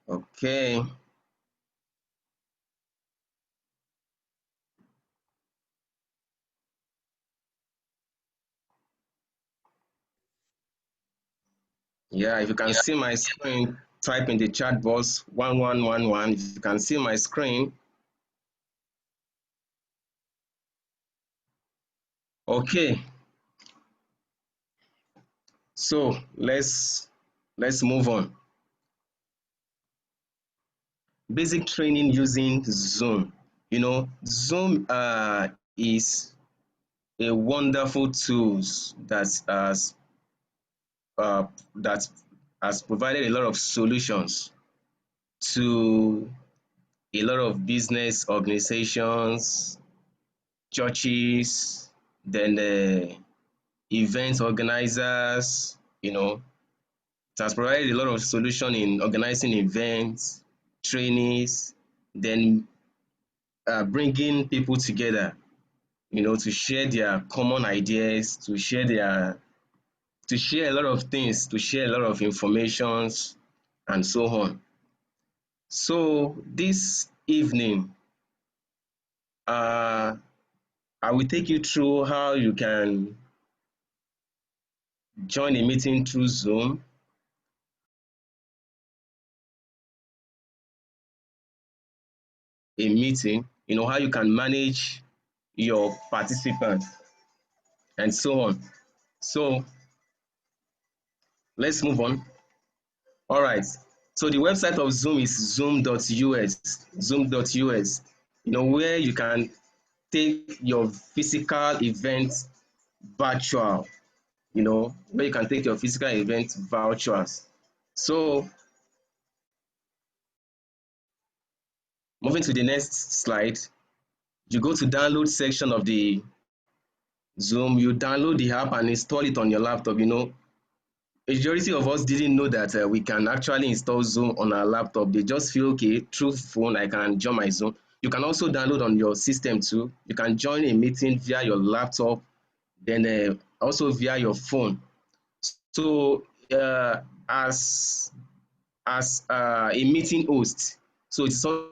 Okay. Yeah, if you can see my screen, type in the chat box 1111. If you can see my screen. Okay. So let's move on. Basic training using Zoom. Zoom is a wonderful tools uh, that has provided a lot of solutions to a lot of business organizations, churches, then event organizers. It has provided a lot of solution in organizing events, trainings, then bringing people together, to share their common ideas, to share a lot of things, to share a lot of informations, and so on. So this evening, uh, I will take you through how you can join a meeting through Zoom, a meeting, how you can manage your participants and so on. So let's move on. All right. So the website of Zoom is zoom.us, zoom.us, where you can take your physical event virtual, where you can take your physical event virtuals. So moving to the next slide, you go to download section of the Zoom, you download the app and install it on your laptop. Majority of us didn't know that we can actually install Zoom on our laptop. They just feel, okay, through phone, I can join my Zoom. You can also download on your system too. You can join a meeting via your laptop, then also via your phone. So as a meeting host, so it's something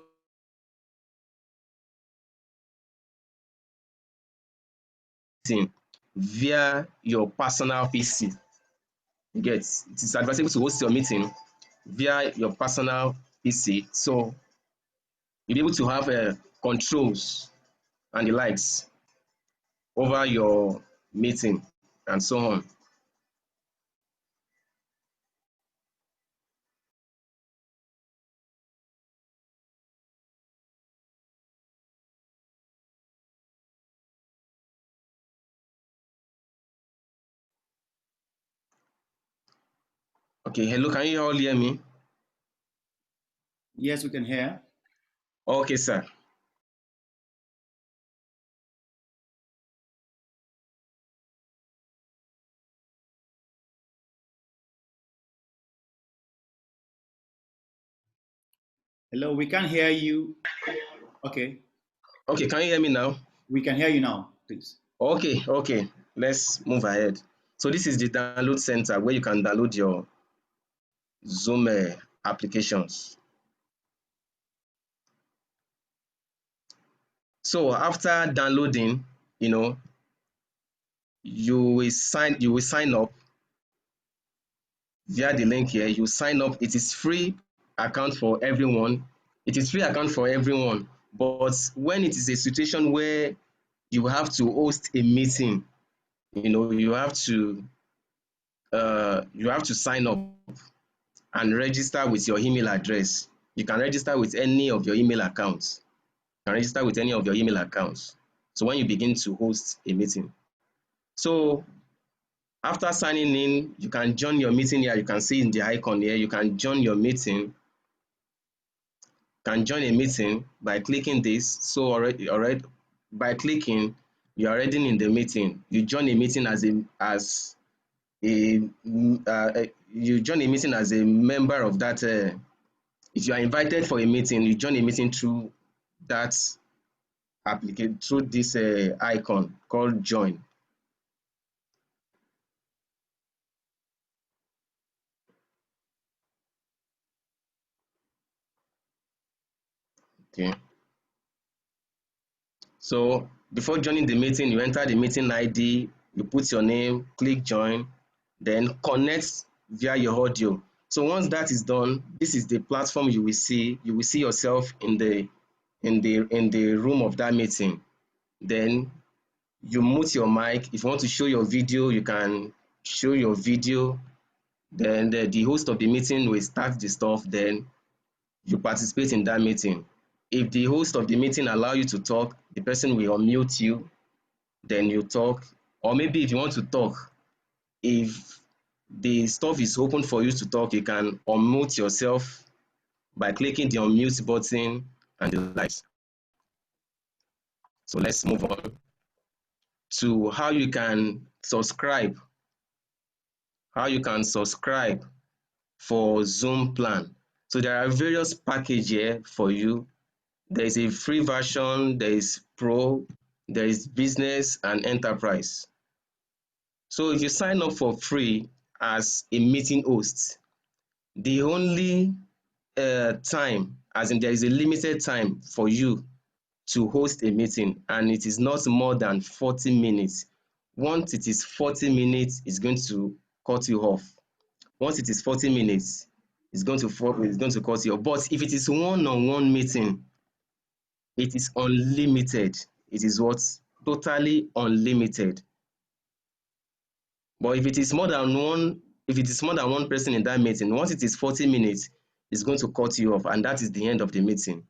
via your personal PC. You get, it is advisable to host your meeting via your personal PC. So you'll be able to have controls and the likes over your meeting and so on. Okay, hello, can you all hear me? Yes, we can hear. Okay, sir. Hello, we can hear you. Okay, Okay, can you hear me now? we can hear you now, please. Okay, let's move ahead. So this is the download center where you can download your Zoom applications. So after downloading, you know, you will sign up via the link here. You sign up. It is free account for everyone. It is free account for everyone. But when it is a situation where you have to host a meeting, you have to sign up and register with your email address. You can register with any of your email accounts. You can register with any of your email accounts. So when you begin to host a meeting. So after signing in, you can join your meeting here. You can see in the icon here, you can join your meeting, can join a meeting by clicking this. So already by clicking, you're already in the meeting. You join a meeting you join a meeting as a member of that. If you are invited for a meeting, you join a meeting through that application, through this icon called join. Okay. So before joining the meeting, you enter the meeting ID, you put your name, click join, then connect via your audio. So once that is done, this is the platform you will see. You will see yourself in the room of that meeting. Then you mute your mic. If you want to show your video, you can show your video. Then the host of the meeting will start the stuff. Then you participate in that meeting. If the host of the meeting allow you to talk, the person will unmute you, then you talk. Or maybe if you want to talk, if the stuff is open for you to talk, you can unmute yourself by clicking the unmute button and the likes. So let's move on to how you can subscribe for Zoom plan. So there are various packages here for you. There is a free version, there is pro, there is business and enterprise. So if you sign up for free as a meeting host, the only time, as in there is a limited time for you to host a meeting, and it is not more than 40 minutes. Once it is 40 minutes, it's going to cut you off. Once it is 40 minutes, it's going to cut you off. But if it is one-on-one meeting, it is unlimited. It is what? Totally unlimited. But if it is more than one person in that meeting, once it is 40 minutes, it's going to cut you off, and that is the end of the meeting.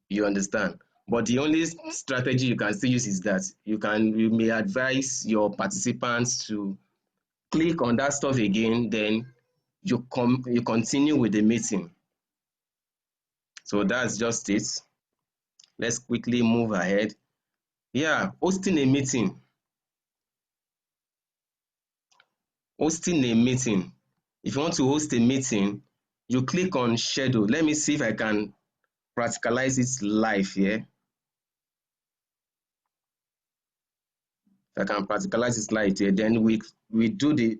You understand? But the only strategy you can still use is that you may advise your participants to click on that stuff again, then you continue with the meeting. So that's just it. Let's quickly move ahead. Yeah, hosting a meeting. Hosting a meeting. If you want to host a meeting, you click on schedule. Let me see if I can practicalize it live here. If I can practicalize it live here, then we do the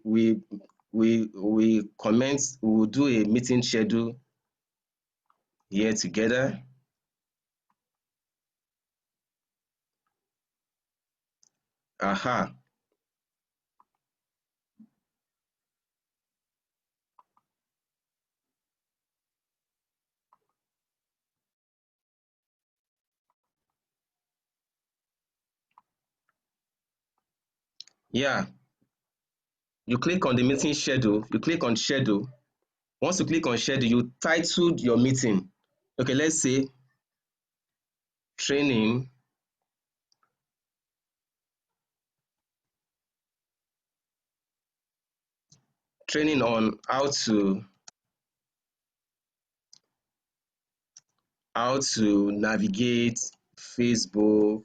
we commence. We will do a meeting schedule here together. Aha. Yeah. You click on the meeting schedule. You click on schedule. Once you click on schedule, you titled your meeting. Okay, let's say training training on how to navigate Facebook.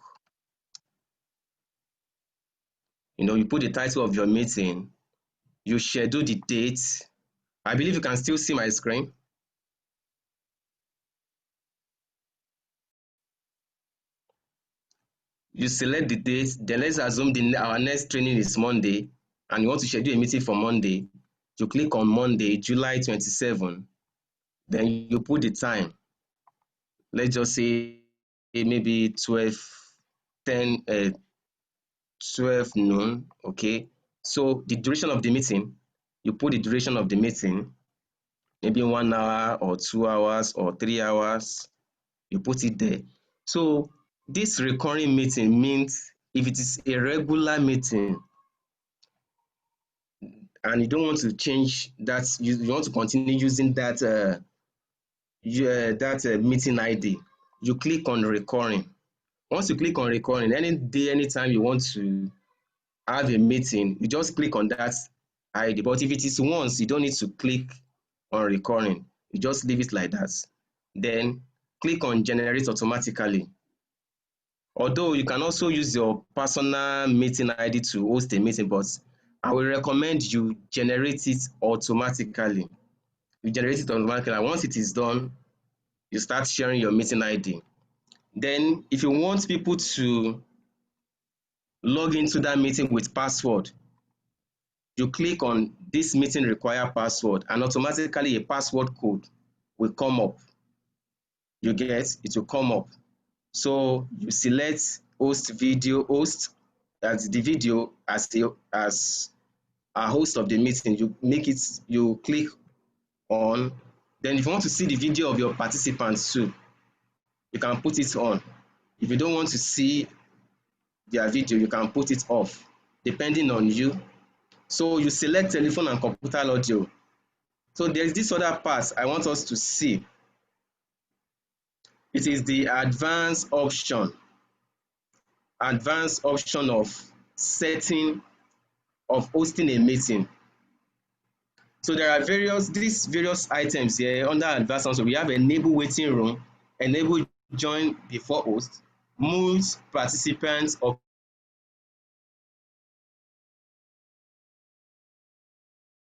You put the title of your meeting, you schedule the date. I believe you can still see my screen. You select the date, then let's assume our next training is Monday, and you want to schedule a meeting for Monday. You click on Monday, July 27. Then you put the time. Let's just say maybe 12 noon. Okay. So the duration of the meeting, you put the duration of the meeting, maybe 1 hour or 2 hours or 3 hours. You put it there. So this recurring meeting means if it is a regular meeting and you don't want to change that, you want to continue using that meeting ID, you click on recurring. Once you click on recurring, any day, anytime you want to have a meeting, you just click on that ID. But if it is once, you don't need to click on recurring. You just leave it like that. Then click on generate automatically. Although you can also use your personal meeting ID to host a meeting, but I will recommend you generate it automatically. You generate it automatically, and once it is done, you start sharing your meeting ID. Then if you want people to log into that meeting with password, you click on this meeting require password, and automatically a password code will come up. You get, it will come up. So you select host video host as the video as a host of the meeting. You make it, you click on. Then if you want to see the video of your participants too, you can put it on. If you don't want to see their video, you can put it off, depending on you. So you select telephone and computer audio. So there's this other part I want us to see. It is the advanced option of setting, of hosting a meeting. So there are these various items here under advanced option. We have enable waiting room, enable join before host, mute participants or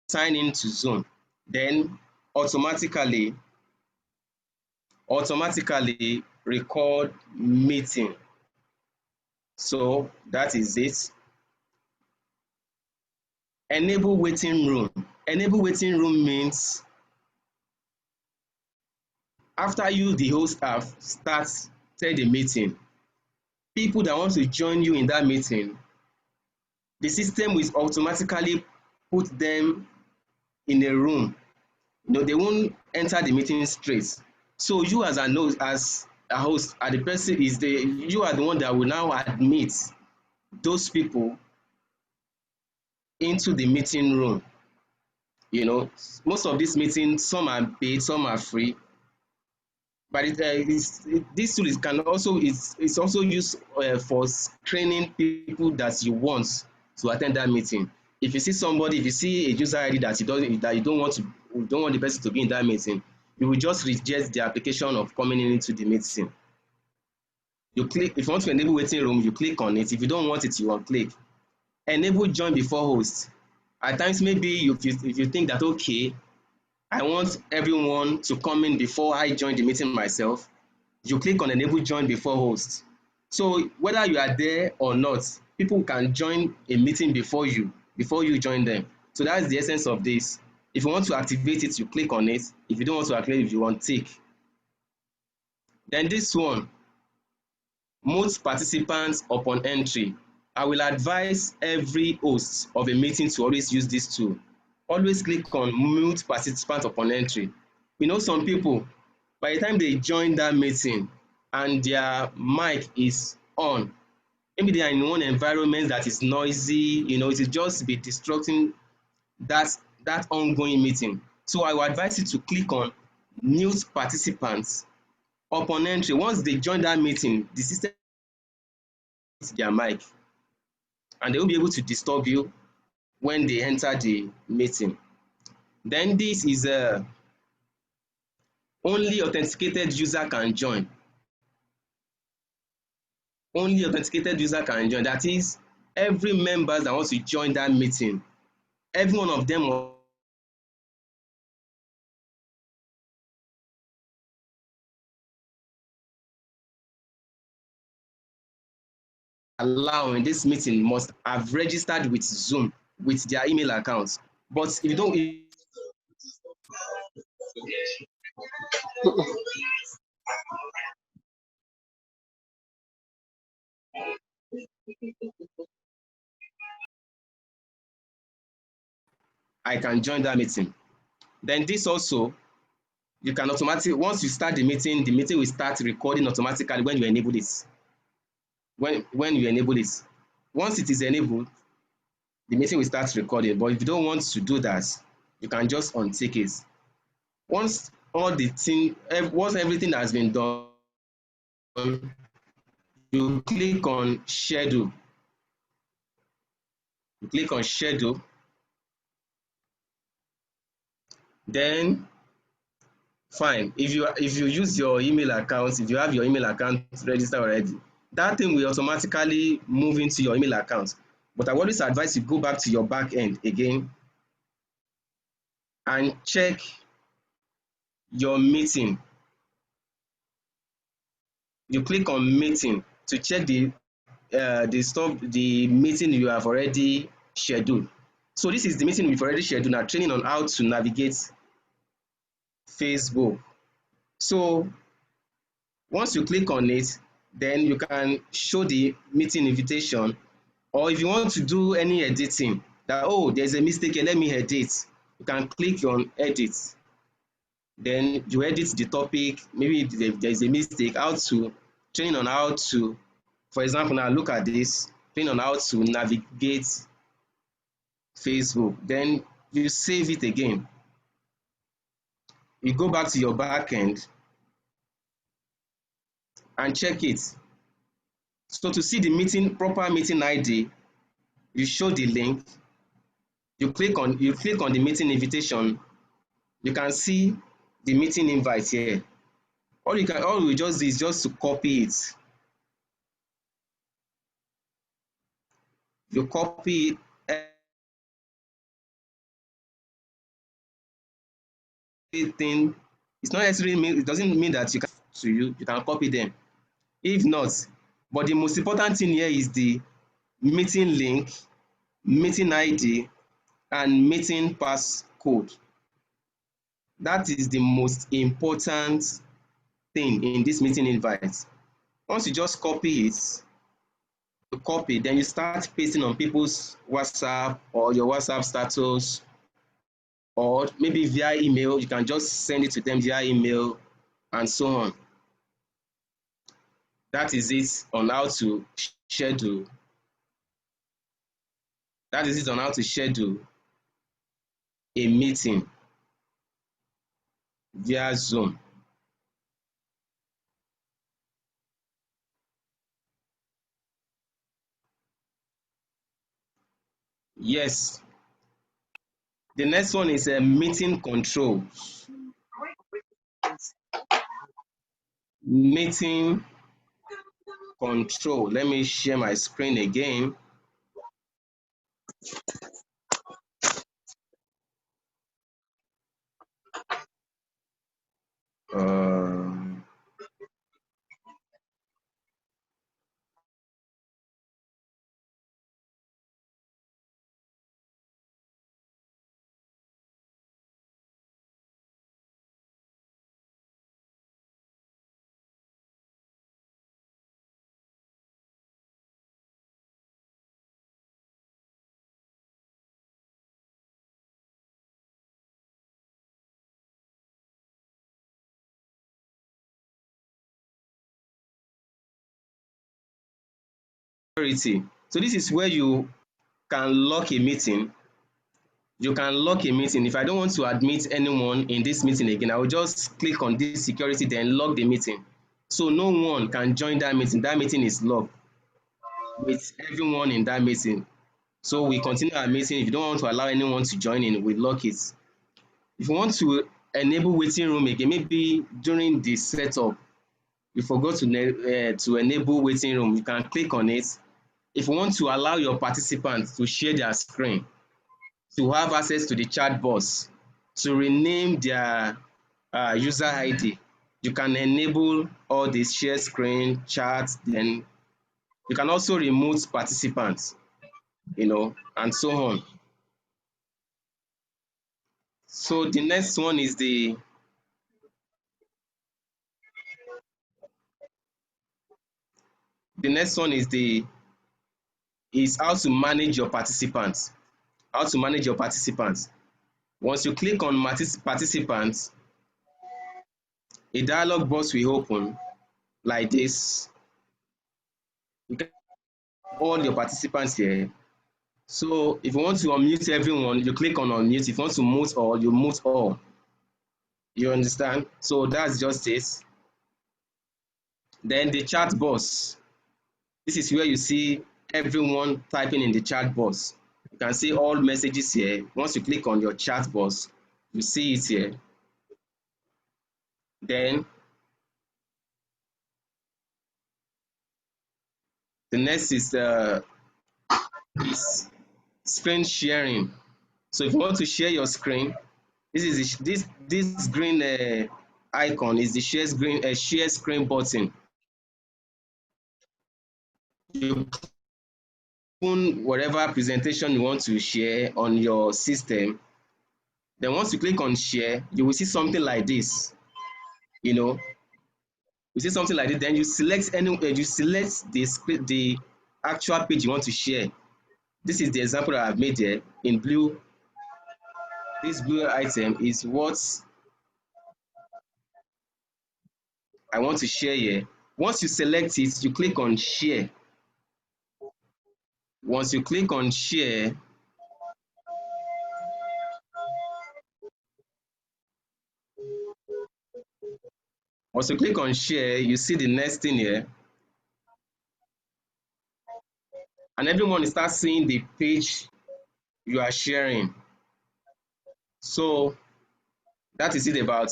sign in to Zoom. Then automatically record meeting. So that is it. Enable waiting room. Enable waiting room means after you, the host, have started the meeting, people that want to join you in that meeting, the system will automatically put them in a room. They won't enter the meeting straight. So you as a host, are the person is the you are the one that will now admit those people into the meeting room. Most of these meetings, some are paid, some are free. But this tool is also used for screening people that you want to attend that meeting. If you see a user ID that you don't want the person to be in that meeting, you will just reject the application of coming into the meeting. You click, if you want to enable waiting room, you click on it. If you don't want it, you unclick. Enable join before host. At times, maybe if you think that, okay, I want everyone to come in before I join the meeting myself, you click on enable join before host. So whether you are there or not, people can join a meeting before you join them. So that's the essence of this. If you want to activate it, you click on it. If you don't want to activate it, you untick. Then this one, mute participants upon entry. I will advise every host of a meeting to always use this tool. Always click on mute participants upon entry. Some people, by the time they join that meeting and their mic is on, maybe they are in one environment that is noisy, it will just be disrupting that ongoing meeting. So I will advise you to click on mute participants upon entry. Once they join that meeting, the system their mic and they will be able to disturb you when they enter the meeting. Then this is only authenticated user can join. Only authenticated user can join. That is, every member that wants to join that meeting, every one of them will allow in this meeting must have registered with Zoom with their email accounts. But if you don't, I can join that meeting. Then this also, you can automatically, once you start the meeting will start recording automatically when you enable this. When you enable this, once it is enabled, the meeting will start recording. But if you don't want to do that, you can just untick it. Once everything has been done, you click on schedule. You click on schedule. Then fine. If you use your email account, if you have your email account registered already, that thing will automatically move into your email account. But I always advise you go back to your back end again and check your meeting. You click on meeting to check the meeting you have already scheduled. So this is the meeting we've already scheduled now, training on how to navigate Facebook. So Once you click on it, then you can show the meeting invitation, or if you want to do any editing, that oh, there's a mistake here, let me edit, you can click on edit. Then you edit the topic, maybe there's a mistake, how to train on how to, for example, now look at this, train on how to navigate Facebook. Then you save it again, you go back to your back end and check it. So to see the meeting proper meeting ID, you show the link, you click on the meeting invitation, you can see the meeting invite here. All you just do is just to copy it. You copy everything. It's not necessarily mean, it doesn't mean that you can copy them. If not, but the most important thing here is the meeting link, meeting ID, and meeting passcode. That is the most important thing in this meeting invite. Once you just copy it, then you start pasting on people's WhatsApp or your WhatsApp status, or maybe via email, you can just send it to them via email and so on. That is it on how to schedule. That is it on how to schedule a meeting via Zoom. Yes. The next one is a meeting control. Meeting control. Let me share my screen again. Um, Security. So this is where you can lock a meeting. You can lock a meeting. If I don't want to admit anyone in this meeting again, I will just click on this security, then lock the meeting. So no one can join that meeting. That meeting is locked with everyone in that meeting. So we continue our meeting. If you don't want to allow anyone to join in, we lock it. If you want to enable waiting room again, maybe during the setup, you forgot to enable waiting room, you can click on it. If you want to allow your participants to share their screen, to have access to the chat box, to rename their user ID, you can enable all this share screen, chat, then you can also remove participants, and so on. So the next one is is how to manage your participants. How to manage your participants. Once you click on participants, a dialog box will open like this. You can all your participants here. So if you want to unmute everyone, you click on unmute. If you want to mute all, you mute all. You understand? So that's just it. Then the chat box. This is where you see everyone typing in the chat box. You can see all messages here. Once you click on your chat box, you see it here. Then the next is screen sharing. So if you want to share your screen, this green icon is the share screen button. You open whatever presentation you want to share on your system. Then once you click on share, you will see something like this. You know, You see something like this, then you select you select the actual page you want to share. This is the example that I've made here in blue. This blue item is what I want to share here. Once you select it, you click on share. Once you click on share, you see the next thing here, and everyone starts seeing the page you are sharing. So that is it about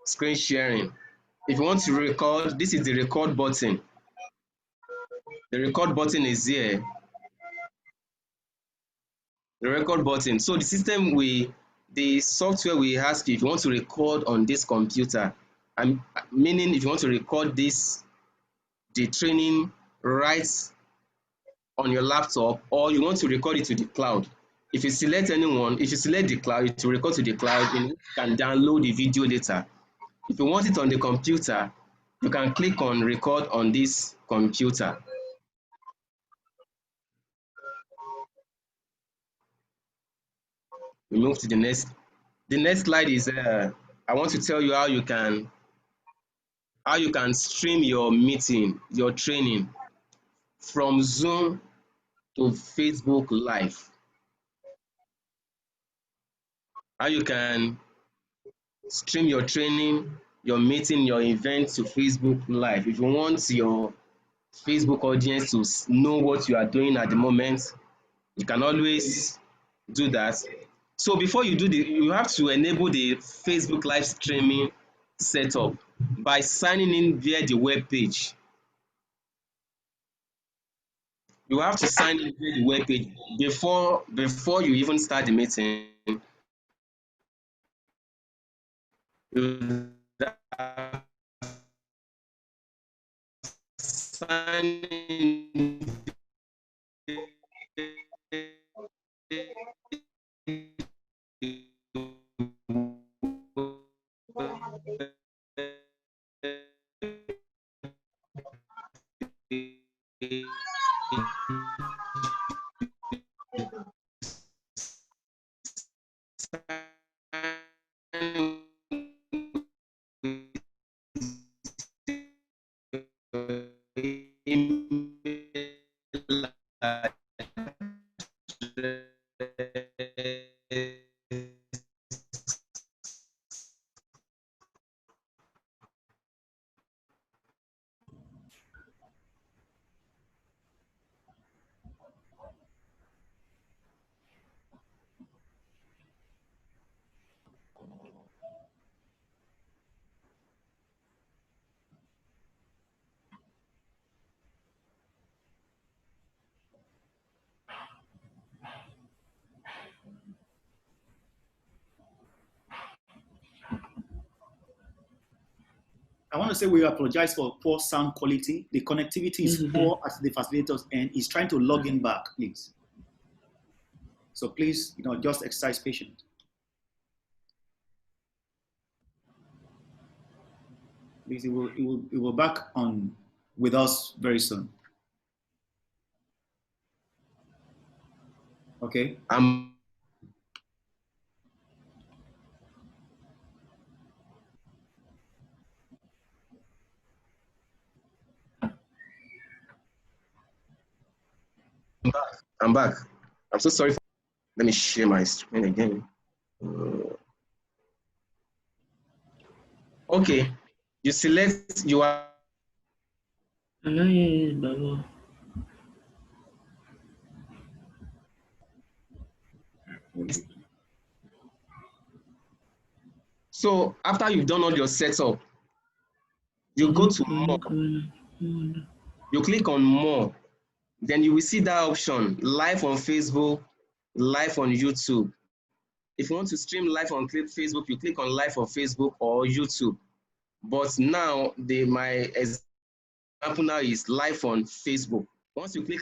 screen sharing. If you want to record, this is the record button. The record button is here. The record button. So the software will ask you if you want to record on this computer. And meaning if you want to record the training right on your laptop, or you want to record it to the cloud. If you select the cloud, it will record to the cloud, and you can download the video later. If you want it on the computer, you can click on record on this computer. We move to the next. The next slide is I want to tell you how you can stream your meeting, your training from Zoom to Facebook Live. How you can stream your training, your meeting, your event to Facebook Live. If you want your Facebook audience to know what you are doing at the moment, you can always do that. So before you have to enable the Facebook live streaming setup by signing in via the web page. You have to sign in via the web page before you even start the meeting. You have sign in I want to say we apologize for poor sound quality. The connectivity is poor at the facilitators and he's trying to log in back, please. So please, just exercise patience. Please, it will back on with us very soon. Okay. I'm back. I'm back. I'm so sorry. Let me share my screen again. Okay. You select you are so after you've done all your setup, you go to more. You click on more. Then you will see that option, live on Facebook, live on YouTube. If you want to stream live on Facebook, you click on live on Facebook or YouTube. But now my example now is live on Facebook. Once you click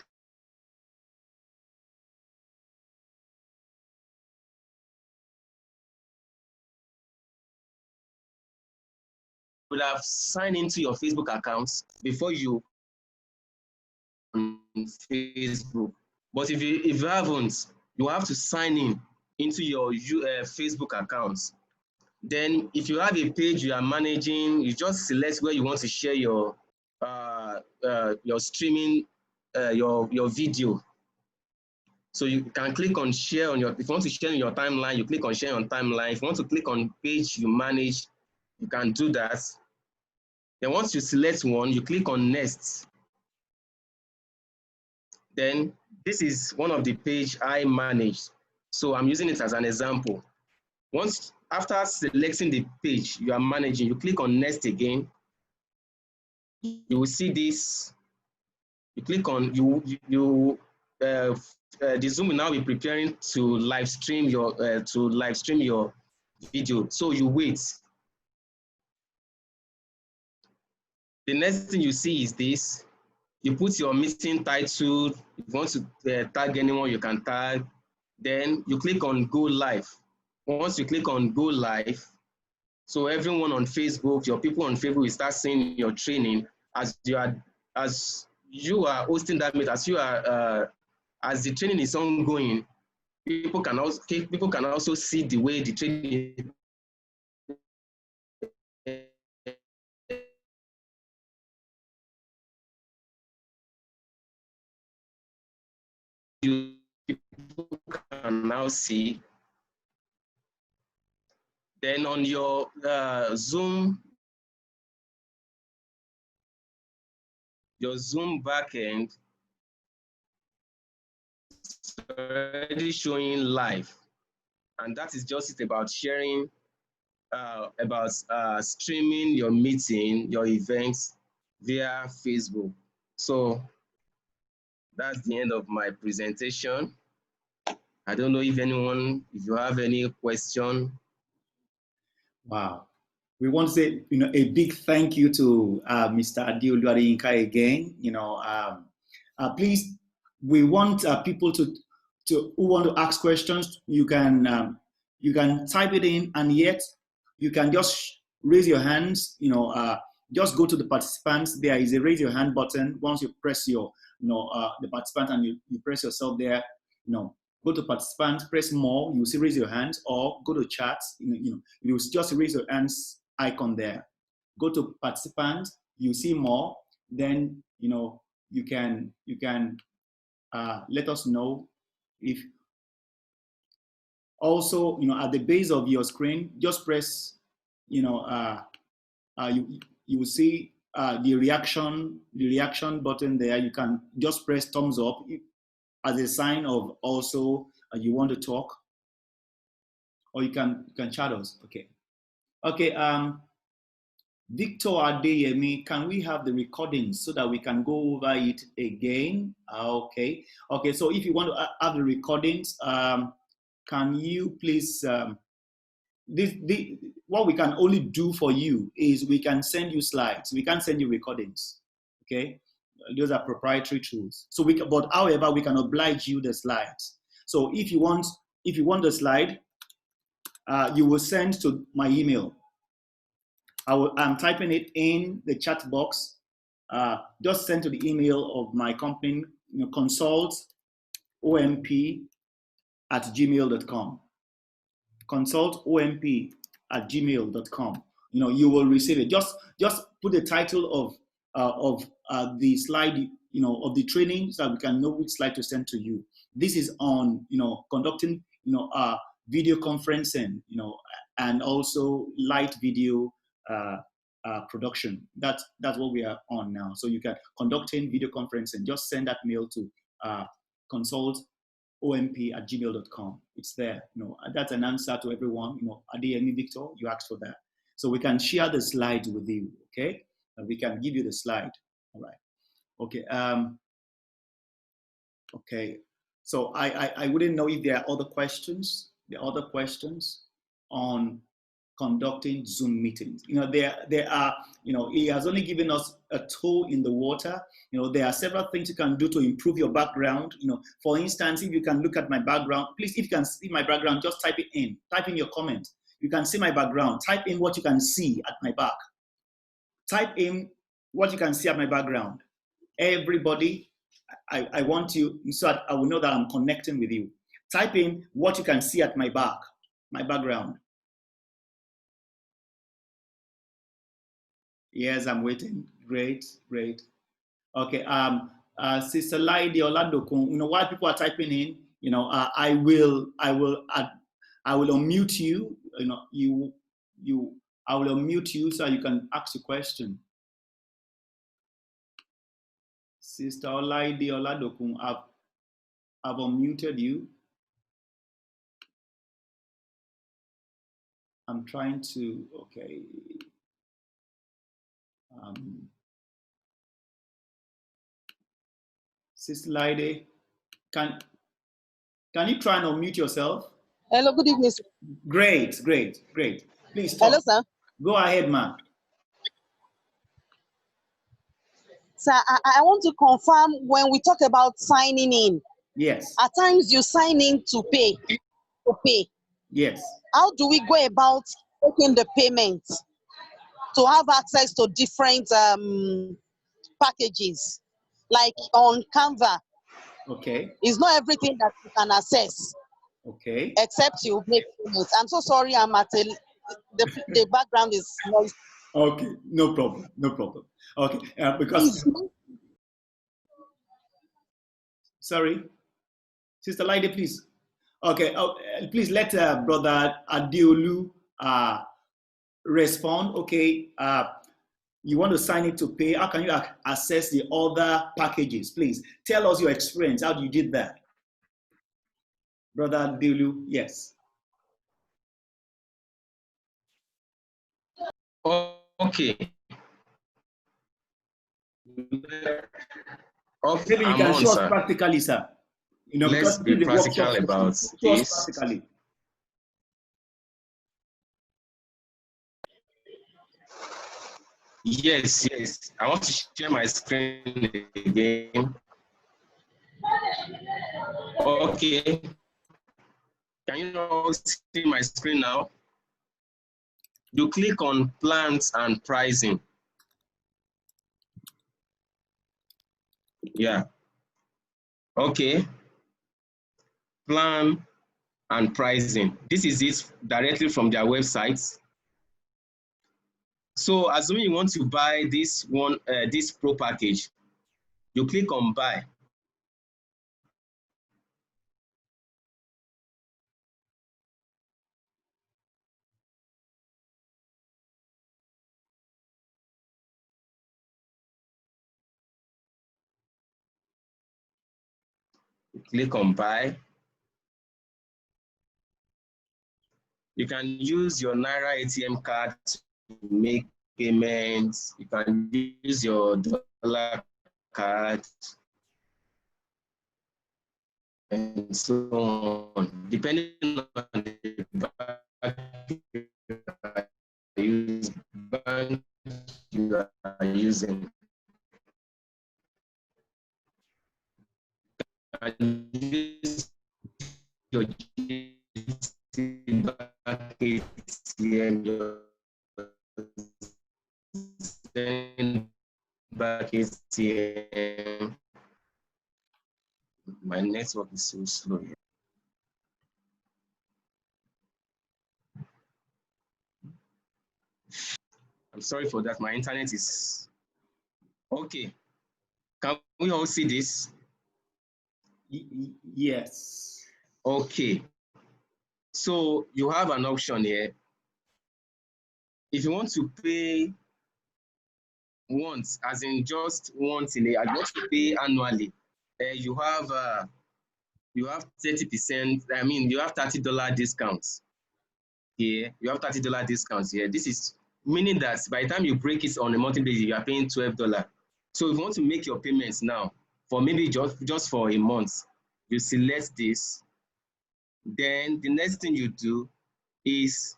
would have signed into your Facebook accounts before you on Facebook. But if you haven't, you have to sign in into your Facebook accounts. Then if you have a page you are managing, you just select where you want to share your streaming your video. So you can click on share on your, if you want to share on your timeline, you click on share on timeline. If you want to click on page you manage, you can do that. Then once you select one, you click on next. Then this is one of the page I manage. So I'm using it as an example. Once after selecting the page you are managing, you click on next again. You will see this. You click on the Zoom will now be preparing to live stream your video. So you wait. The next thing you see is this. You put your meeting title. If you want to tag anyone, you can tag. Then you click on go live. Once you click on go live, so everyone on Facebook, your people on Facebook will start seeing your training as you are hosting that meeting, as the training is ongoing. People can also see the way the training people can now see. Then on your Zoom backend, it's already showing live, and that is just it about sharing, about streaming your meeting, your events via Facebook. So that's the end of my presentation. I don't know if you have any question. Wow. We want to say, a big thank you to Mr. Adeolu Adeyinka again. Please, we want people to who want to ask questions. You can type it in, and yet you can just raise your hands. Just go to the participants. There is a raise your hand button. Once you press your, the participant, and you press yourself there, go to participants, press more, you will see raise your hands, or go to chat, you will just raise your hands icon there. Go to participants, you see more, then you can let us know. If also at the base of your screen, just press you will see the reaction button there. You can just press thumbs up as a sign of also you want to talk, or you can chat us. Okay. Victor Adeyemi, can we have the recordings so that we can go over it again? Okay. So if you want to have the recordings, can you please? What we can only do for you is we can send you slides. We can't send you recordings. Okay. Those are proprietary tools. So however, we can oblige you the slides. So if you want the slide, you will send to my email. I'm typing it in the chat box. Just send to the email of my company, consultomp@gmail.com. consultomp@gmail.com. You will receive it. Just put the title of the slide, of the training, so that we can know which slide to send to you. This is on, conducting, video conferencing, and also light video production. That's what we are on now. So you can conducting video conferencing. Just send that mail to consultomp@gmail.com. It's there. That's an answer to everyone. Adeyemi Victor, you asked for that. So we can share the slides with you. Okay, and we can give you the slide. All right. Okay. Okay. So I wouldn't know if there are other questions. There are other questions on conducting Zoom meetings. There are, he has only given us a toe in the water. There are several things you can do to improve your background. For instance, if you can look at my background, please, if you can see my background, just type it in. Type in your comment. You can see my background. Type in what you can see at my back. type in what you can see at my background. Everybody, I want you, so that I will know that I'm connecting with you. Type in what you can see at my background. Yes, I'm waiting. Great, great. Okay. Sister Laidi Oladokun, while people are typing in, I will unmute you. I will unmute you so you can ask a question. Sister Olaide Oladokun, I've unmuted you. I'm trying to, okay. Sister Laide, can you try and unmute yourself? Hello, good evening, sir. Great. Please talk. Hello, sir. Go ahead, ma'am. Sir, I want to confirm when we talk about signing in. Yes. At times you sign in to pay. Yes. How do we go about taking the payment to have access to different packages? Like on Canva. Okay. It's not everything that you can access. Okay. Except you make payments. I'm so sorry, the background is noisy. Okay, no problem. Okay, because sorry, Sister Lady, please. Okay, please let Brother Adeolu respond. Okay, you want to sign it to pay. How can you access the other packages? Please tell us your experience. How you did that, Brother Adeolu? Yes. Okay. Maybe you can show us practically, sir. Let's because be the practical about show us this. practically. Yes. I want to share my screen again. Okay. Can you all see my screen now? You click on plans and pricing. Yeah. Okay. Plan and pricing. This is it directly from their website. So assuming you want to buy this one, this pro package, you click on buy. You click on buy. You can use your Naira ATM card to make payments. You can use your dollar card and so on, depending on the bank you are using. And use your GT bank ATM, your back ATM. My network is so slow here. I'm sorry for that. My internet is okay. Can we all see this? Yes. Okay. So you have an option here. If you want to pay once, as in just once in a year, you want to pay annually, you have 30%. I mean, you have $30 discounts here. You have $30 discounts here. This is meaning that by the time you break it on a monthly basis, you are paying $12. So if you want to make your payments now for maybe just for a month, you select this. Then the next thing you do is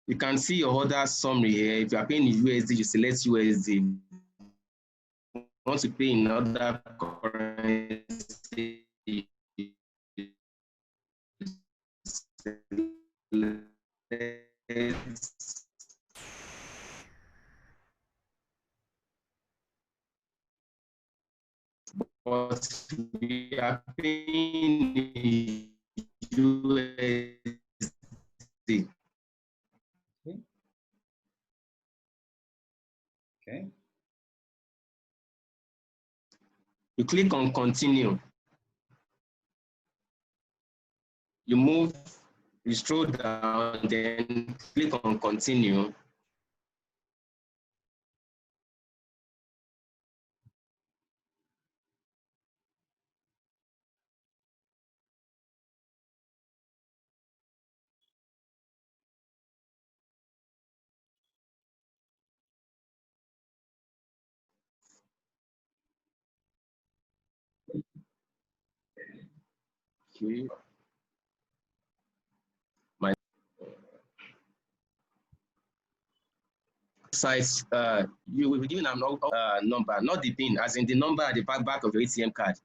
you can see your order summary here. If you are paying in USD, you select USD. If you want to pay in other currency, you select but we are paying USD. Okay. You click on continue. You move, you scroll down, then click on continue. Okay. My size, you will be given a number, not the PIN, as in the number at the back of your ATM card.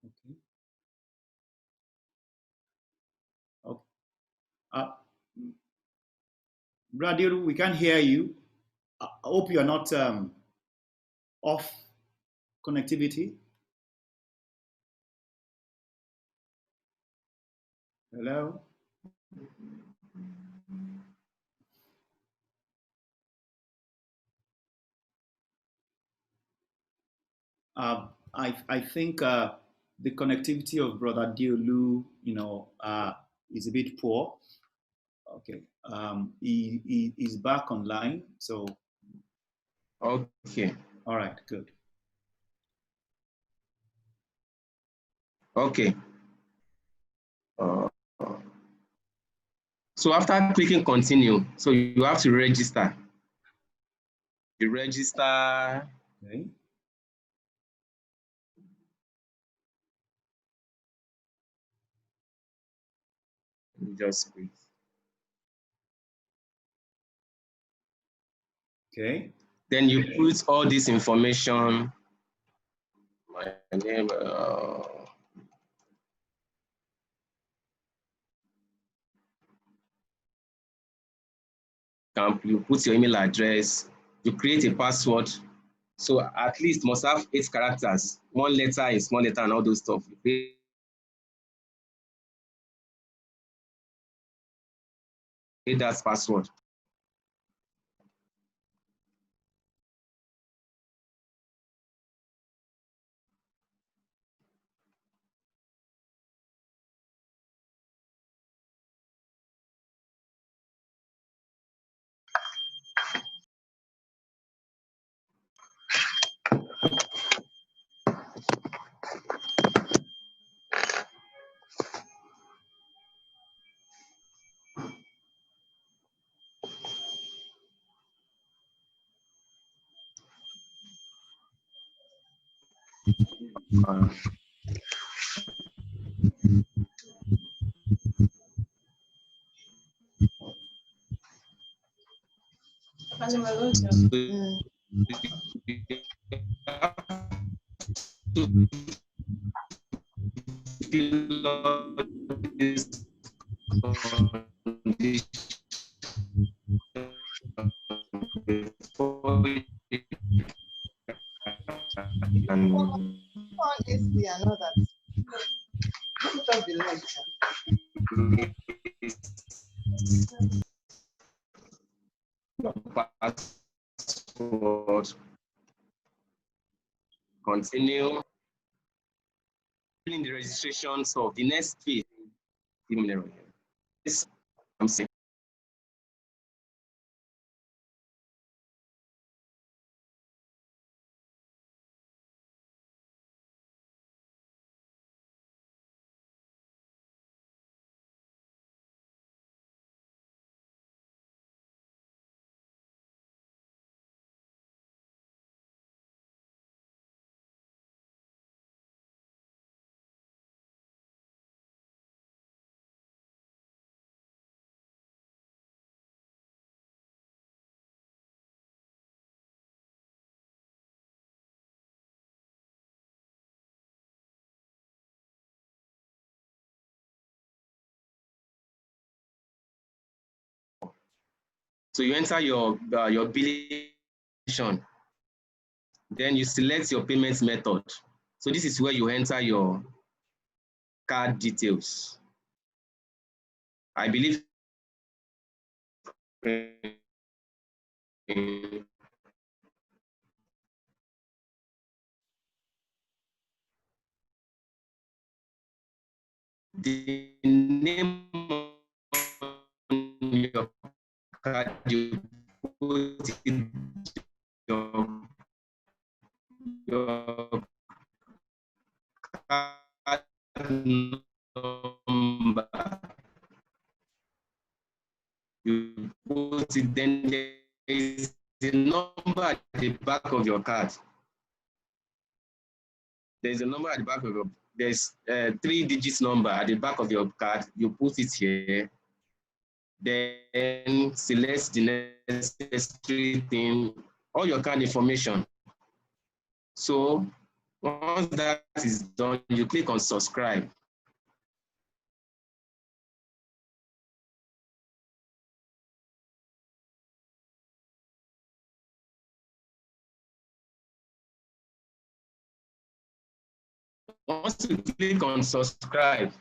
Okay. Okay. Uh, Bradiru, we can't hear you. I hope you are not off connectivity. Hello? I think the connectivity of Brother Diolu, is a bit poor. Okay. He is back online. So, Okay. all right, good. Okay. So after clicking continue, so you have to register. You register. Okay. Just wait. Okay. Then you put all this information. My name. You put your email address. You create a password. So at least must have 8 characters. One letter is small letter and all those stuff. You create that password. Uh, to fill out this condition before you can your passport. Continue in the registration. So the next phase, this I'm saying. So you enter your billing, then you select your payment method. So this is where you enter your card details. I believe the name on your card, you put in your card number. You put it, then there is the number at the back of your card. There's a number at the back of your, there's a 3 digits number at the back of your card. You put it here, then select the necessary thing, all your card information. So once that is done, you click on subscribe. Once you click on subscribe,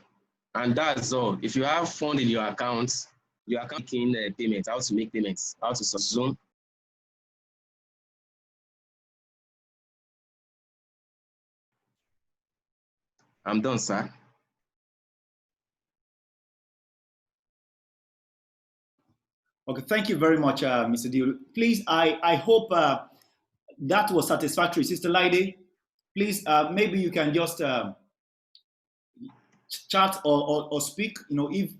and that's all. If you have fund in your account making payments, how to make payments, how to Zoom. I'm done, sir. Okay, thank you very much, Mr. Dio. Please, I hope that was satisfactory. Sister Lady, please, maybe you can just chat or speak, if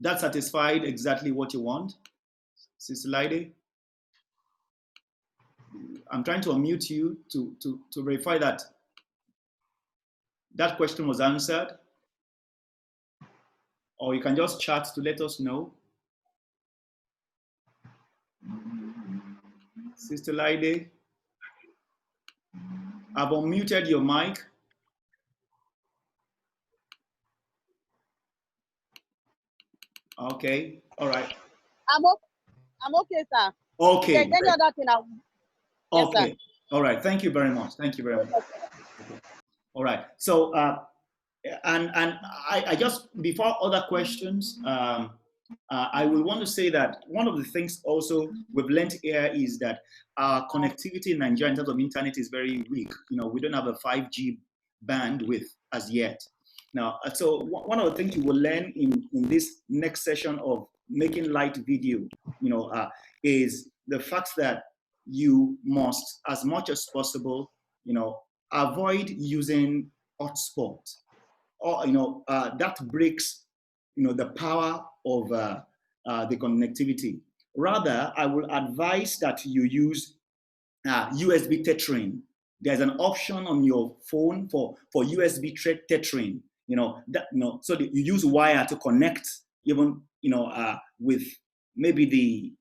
that satisfied exactly what you want. Sister Lady, I'm trying to unmute you to verify that that question was answered. Or you can just chat to let us know. Sister Lady, I've unmuted your mic. Okay, all right. I'm okay, sir. Okay. If there's any other thing, yes, okay. Sir. All right. Thank you very much. Thank you very much. All right. So, and I just, before other questions, I will want to say that one of the things also we've learned here is that our connectivity in Nigeria in terms of internet is very weak. We don't have a 5G bandwidth as yet. Now, so one of the things you will learn in this next session of making light video, is the fact that you must, as much as possible, avoid using hotspot, or that breaks the power of the connectivity. Rather, I will advise that you use USB tethering. There's an option on your phone for USB tethering. So that you use wire to connect, even with maybe the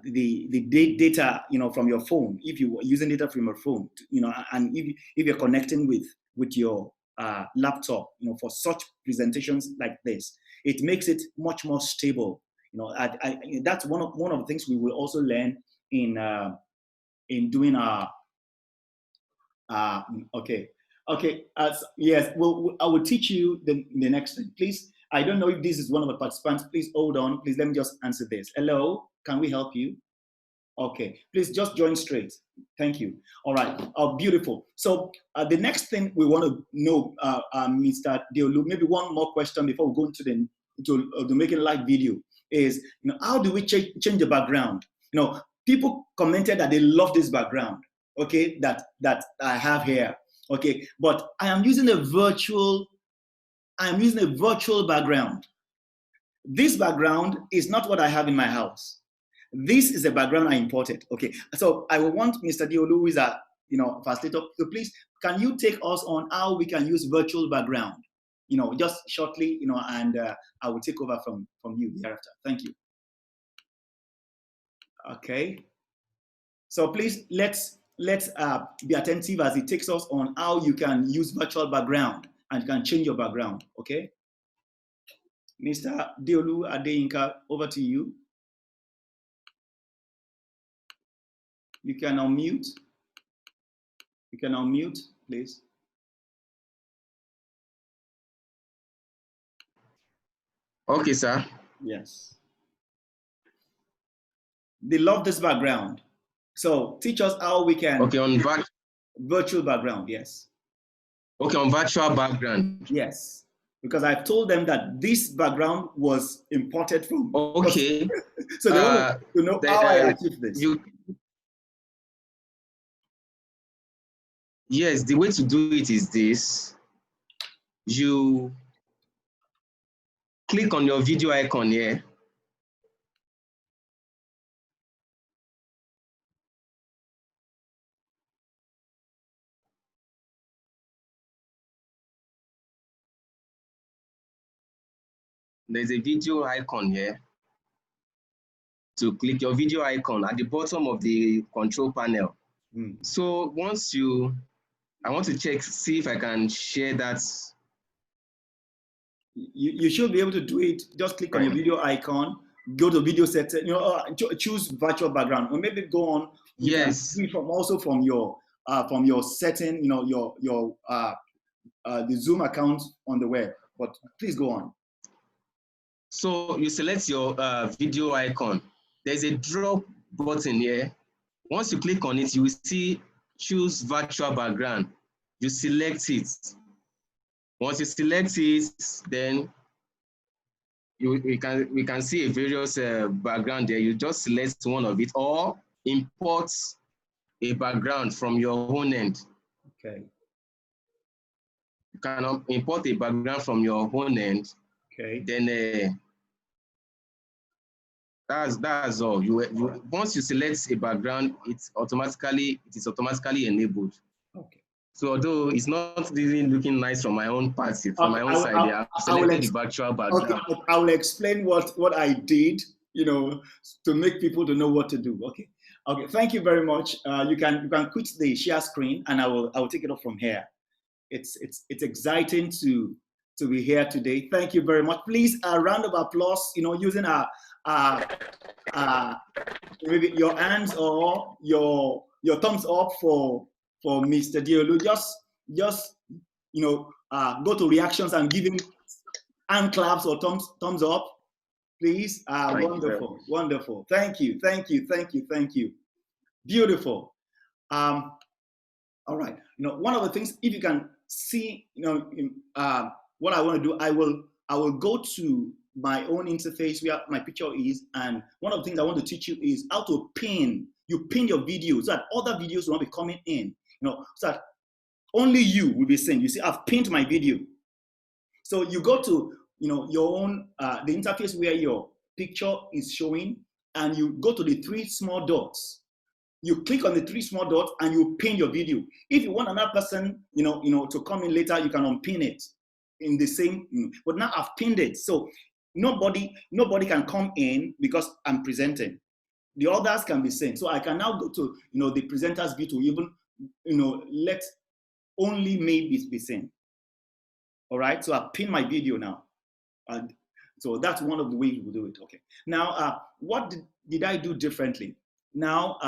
the data, from your phone, if you are using data from your phone, and if you're connecting with your laptop, for such presentations like this, it makes it much more stable. That's one of the things we will also learn in doing our okay. Yes. Well, I will teach you the next thing. Please, I don't know if this is one of the participants. Please hold on. Please let me just answer this. Hello, can we help you? Okay, please just join straight. Thank you. All right. Beautiful. So the next thing we want to know, Mr. Deolu, maybe one more question before we go into the making live video is, how do we change the background? People commented that they love this background. Okay, that I have here. Okay, but I am using a virtual background. This background is not what I have in my house. This is a background I imported. Okay, so I will want Mr. Deolu, who is a facilitator, so please, can you take us on how we can use virtual background? Just shortly, and I will take over from you thereafter. Thank you. Okay. So please let's be attentive as it takes us on how you can use virtual background and you can change your background. Okay. Mr. Deolu Adeyinka, over to you. You can unmute. You can unmute, please. Okay, sir. Yes. They love this background. So teach us how we can. Okay, on virtual background, yes. Okay, on virtual background. Yes, because I've told them that this background was imported from. Okay. So they want to know how I achieved this. Yes, the way to do it is this. You click on your video icon here. There's a video icon here. To click your video icon at the bottom of the control panel. So once I want to see if I can share that. You should be able to do it. Just click on your video icon, go to video setting, choose virtual background, or maybe go on. Yes. From your setting, the Zoom account on the web. But please go on. So you select your video icon. There's a drop button here. Once you click on it, you will see choose virtual background. You select it. Once you select it, then we can see a various background there. You just select one of it or import a background from your own end. Okay. You can import a background from your own end. Okay. Then that's all. Once you select a background, it is automatically enabled. Okay. So although it's not really looking nice from my own party, from my own side, I've selected the virtual background. Okay, I will explain what I did, to make people to know what to do. Okay. Okay. Thank you very much. You can quit the share screen, and I will take it up from here. It's exciting to be here today. Thank you very much. Please, a round of applause. Using maybe your hands or your thumbs up for Mr. Deolu. Just go to reactions and give him hand claps or thumbs up, please. Wonderful. Thank you. Beautiful. All right. One of the things, if you can see, what I want to do, I will go to my own interface where my picture is, and one of the things I want to teach you is how to pin. You pin your video so that other videos will not be coming in, so that only you will be seen. You see, I've pinned my video. So you go to your own the interface where your picture is showing, and you go to the three small dots. You click on the three small dots and you pin your video. If you want another person, to come in later, you can unpin it in the same. But now I've pinned it, so nobody can come in because I'm presenting. The others can be seen. So I can now go to, the presenter's view to even, let only me be seen. All right, so I pin my video now. And so that's one of the ways we do it. Okay. Now, what did I do differently? Now,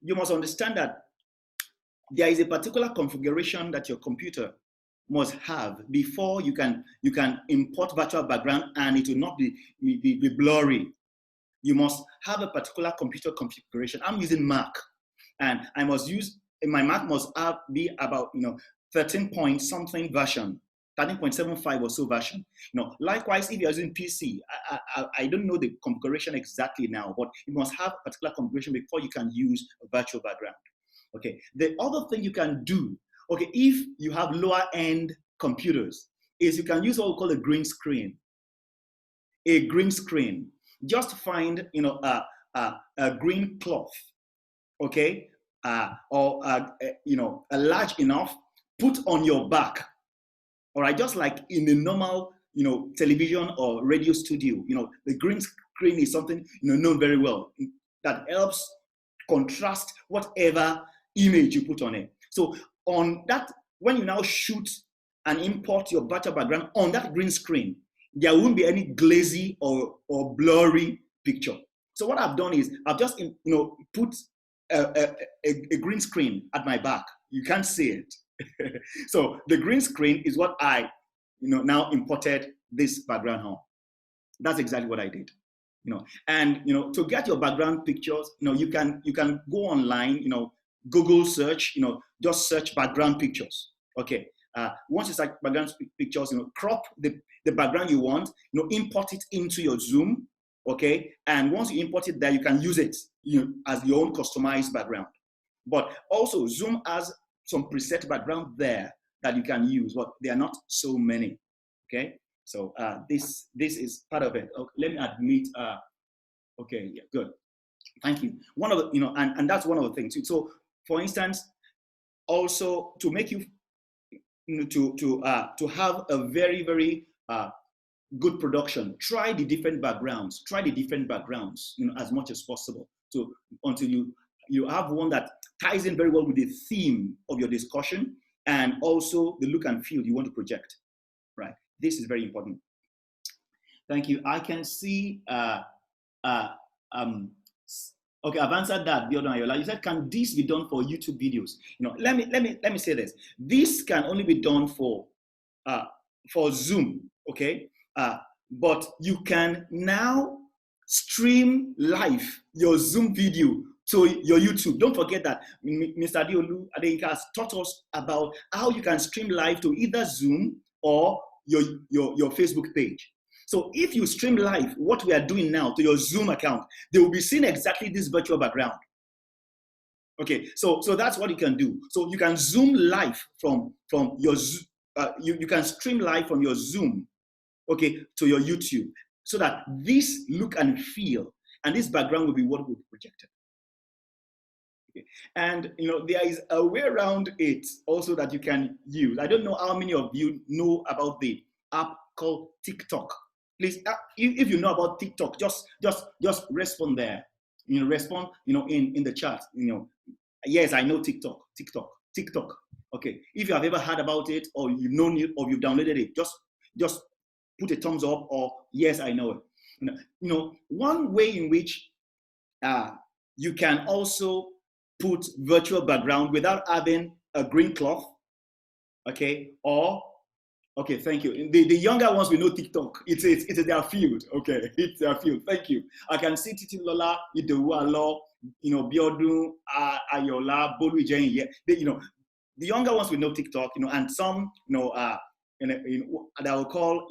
you must understand that there is a particular configuration that your computer must have before you can import virtual background and it will not be blurry. You must have a particular computer configuration. I'm using Mac, and I must use, my Mac must be about 13 point something version, 13.75 or so version. Likewise, if you're using PC, I don't know the configuration exactly now, but you must have a particular configuration before you can use a virtual background. Okay. The other thing you can do, okay, if you have lower end computers, is you can use what we call a green screen. A green screen. Just find a green cloth, okay, or a large enough, put on your back. All right, just like in a normal television or radio studio, the green screen is something known very well that helps contrast whatever image you put on it. So on that, when you now shoot and import your virtual background on that green screen, there won't be any glazy or blurry picture. So what I've done is I've just put a green screen at my back. You can't see it. So the green screen is what I now imported this background on. That's exactly what I did. And to get your background pictures, you can go online, Google search, just search background pictures. Okay. Once you search background pictures, crop the background you want, import it into your Zoom. Okay. And once you import it there, you can use it as your own customized background. But also Zoom has some preset background there that you can use, but there are not so many. Okay. So this is part of it. Okay, let me admit. Okay, yeah, good. Thank you. One of the, and that's one of the things. So, for instance, also to make you, to have a very, very good production, try the different backgrounds. Try the different backgrounds, as much as possible. So until you have one that ties in very well with the theme of your discussion and also the look and feel you want to project. Right. This is very important. Thank you. I can see. Okay, I've answered that, Biodun Ayola. You said, can this be done for YouTube videos? Let me say this. This can only be done for Zoom. Okay, but you can now stream live your Zoom video to your YouTube. Don't forget that Mr. Adeolu Adeyinka has taught us about how you can stream live to either Zoom or your Facebook page. So if you stream live what we are doing now to your Zoom account, they will be seeing exactly this virtual background. Okay, so that's what you can do. So you can Zoom live from your you can stream live from your Zoom, okay, to your YouTube, so that this look and feel and this background will be what will be projected. Okay. And there is a way around it also that you can use. I don't know how many of you know about the app called TikTok. Please, if you know about TikTok, just respond there. Respond, in the chat. Yes, I know TikTok. Okay. If you have ever heard about it, or you've known it, or you've downloaded it, just put a thumbs up, or yes, I know it. One way in which you can also put virtual background without having a green cloth, okay, or okay, thank you. The younger ones will know TikTok. It's their field. Okay, it's their field. Thank you. I can see Titi Lola, Idowu Alo, Biodun Ayola, Bolu Ijeyin. The younger ones will know TikTok. And some, that I will call,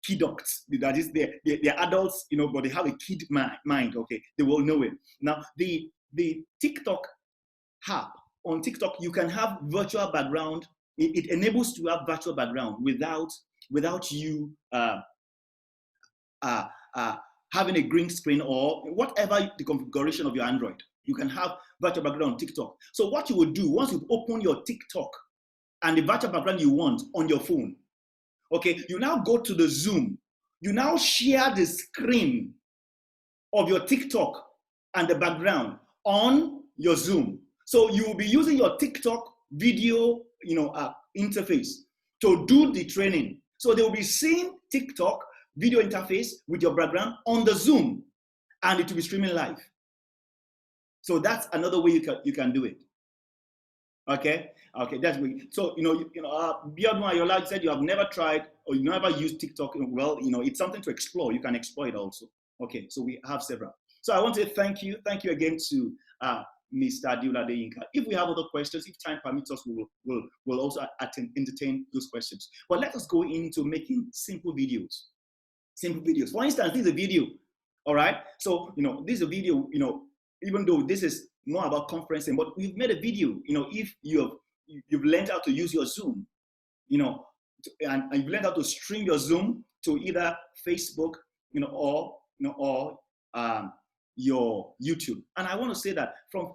kidults. That is, they're adults, but they have a kid mind. Okay, they will know it. Now, the TikTok app, on TikTok, you can have virtual background. It enables to have virtual background without you having a green screen or whatever the configuration of your Android. You can have virtual background on TikTok. So what you would do, once you open your TikTok and the virtual background you want on your phone, okay, you now go to the Zoom. You now share the screen of your TikTok and the background on your Zoom. So you will be using your TikTok video, interface to do the training. So they will be seeing TikTok video interface with your background on the Zoom, and it will be streaming live. So that's another way you can do it. Okay, that's way. So Biodun Ayola said you have never tried or you never used TikTok. Well, it's something to explore. You can explore it also. Okay, so we have several. So I want to say thank you again to Mr. Adeola Adeyinka. If we have other questions, if time permits us, we'll also entertain those questions. But let us go into making simple videos. Simple videos. For instance, this is a video. All right. So this is a video. Even though this is more about conferencing, but we've made a video. If you've learned how to use your Zoom, and you've learned how to stream your Zoom to either Facebook, or your YouTube. And I want to say that from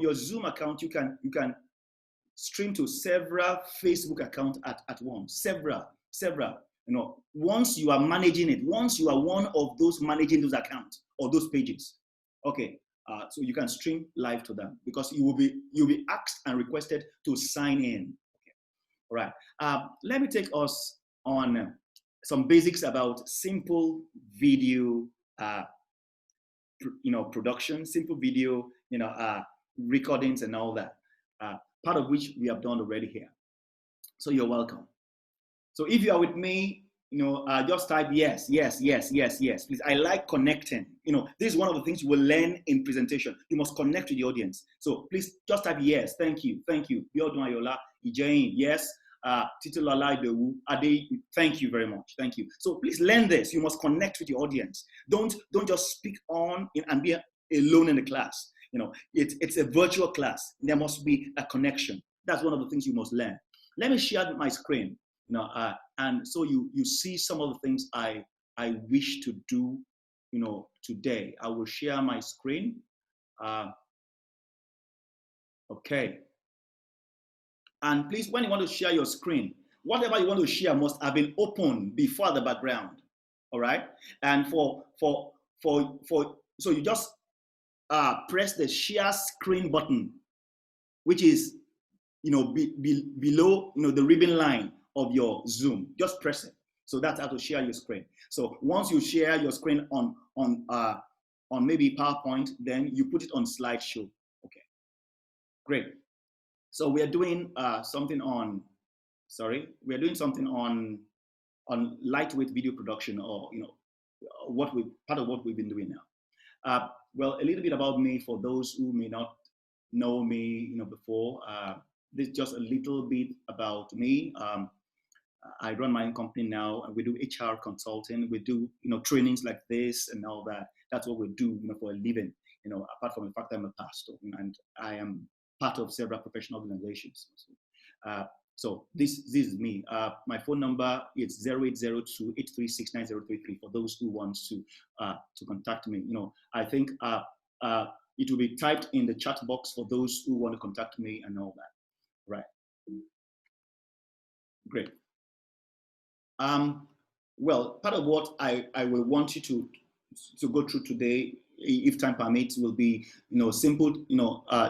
your Zoom account, you can stream to several Facebook accounts at once. Several. Once you are managing it, once you are one of those managing those accounts or those pages, okay. So you can stream live to them because you'll be asked and requested to sign in. Okay. All right. Let me take us on some basics about simple video, production, simple video, recordings and all that. Part of which we have done already here. So you're welcome. So if you are with me, just type yes. Please, I like connecting. This is one of the things you will learn in presentation. You must connect with the audience. So please just type yes. Thank you. Biodun Ayola, Ijeyin, yes. Titilola Idowu, Ade, thank you very much. Thank you. So please learn this. You must connect with your audience. Don't just speak on and be alone in the class. It's a virtual class. There must be a connection. That's one of the things you must learn. Let me share my screen. And so you see some of the things I wish to do, today. I will share my screen. Okay. And please, when you want to share your screen, whatever you want to share must have been open before the background. All right. And so you just press the share screen button, which is below the ribbon line of your Zoom. Just press it. So that's how to share your screen. So once you share your screen on maybe PowerPoint, then you put it on slideshow. Okay, great. So we are doing something on lightweight video production, or part of what we've been doing now. Well, a little bit about me for those who may not know me, before. This is just a little bit about me. I run my own company now, and we do HR consulting. We do, trainings like this and all that. That's what we do, for a living. Apart from the fact I'm a pastor, and I am part of several professional organizations. So this is me. My phone number is 0802-836-9033 for those who want to contact me. I think it will be typed in the chat box for those who want to contact me and all that. Right. Great. Well, part of what I will want you to go through today, if time permits, will be simple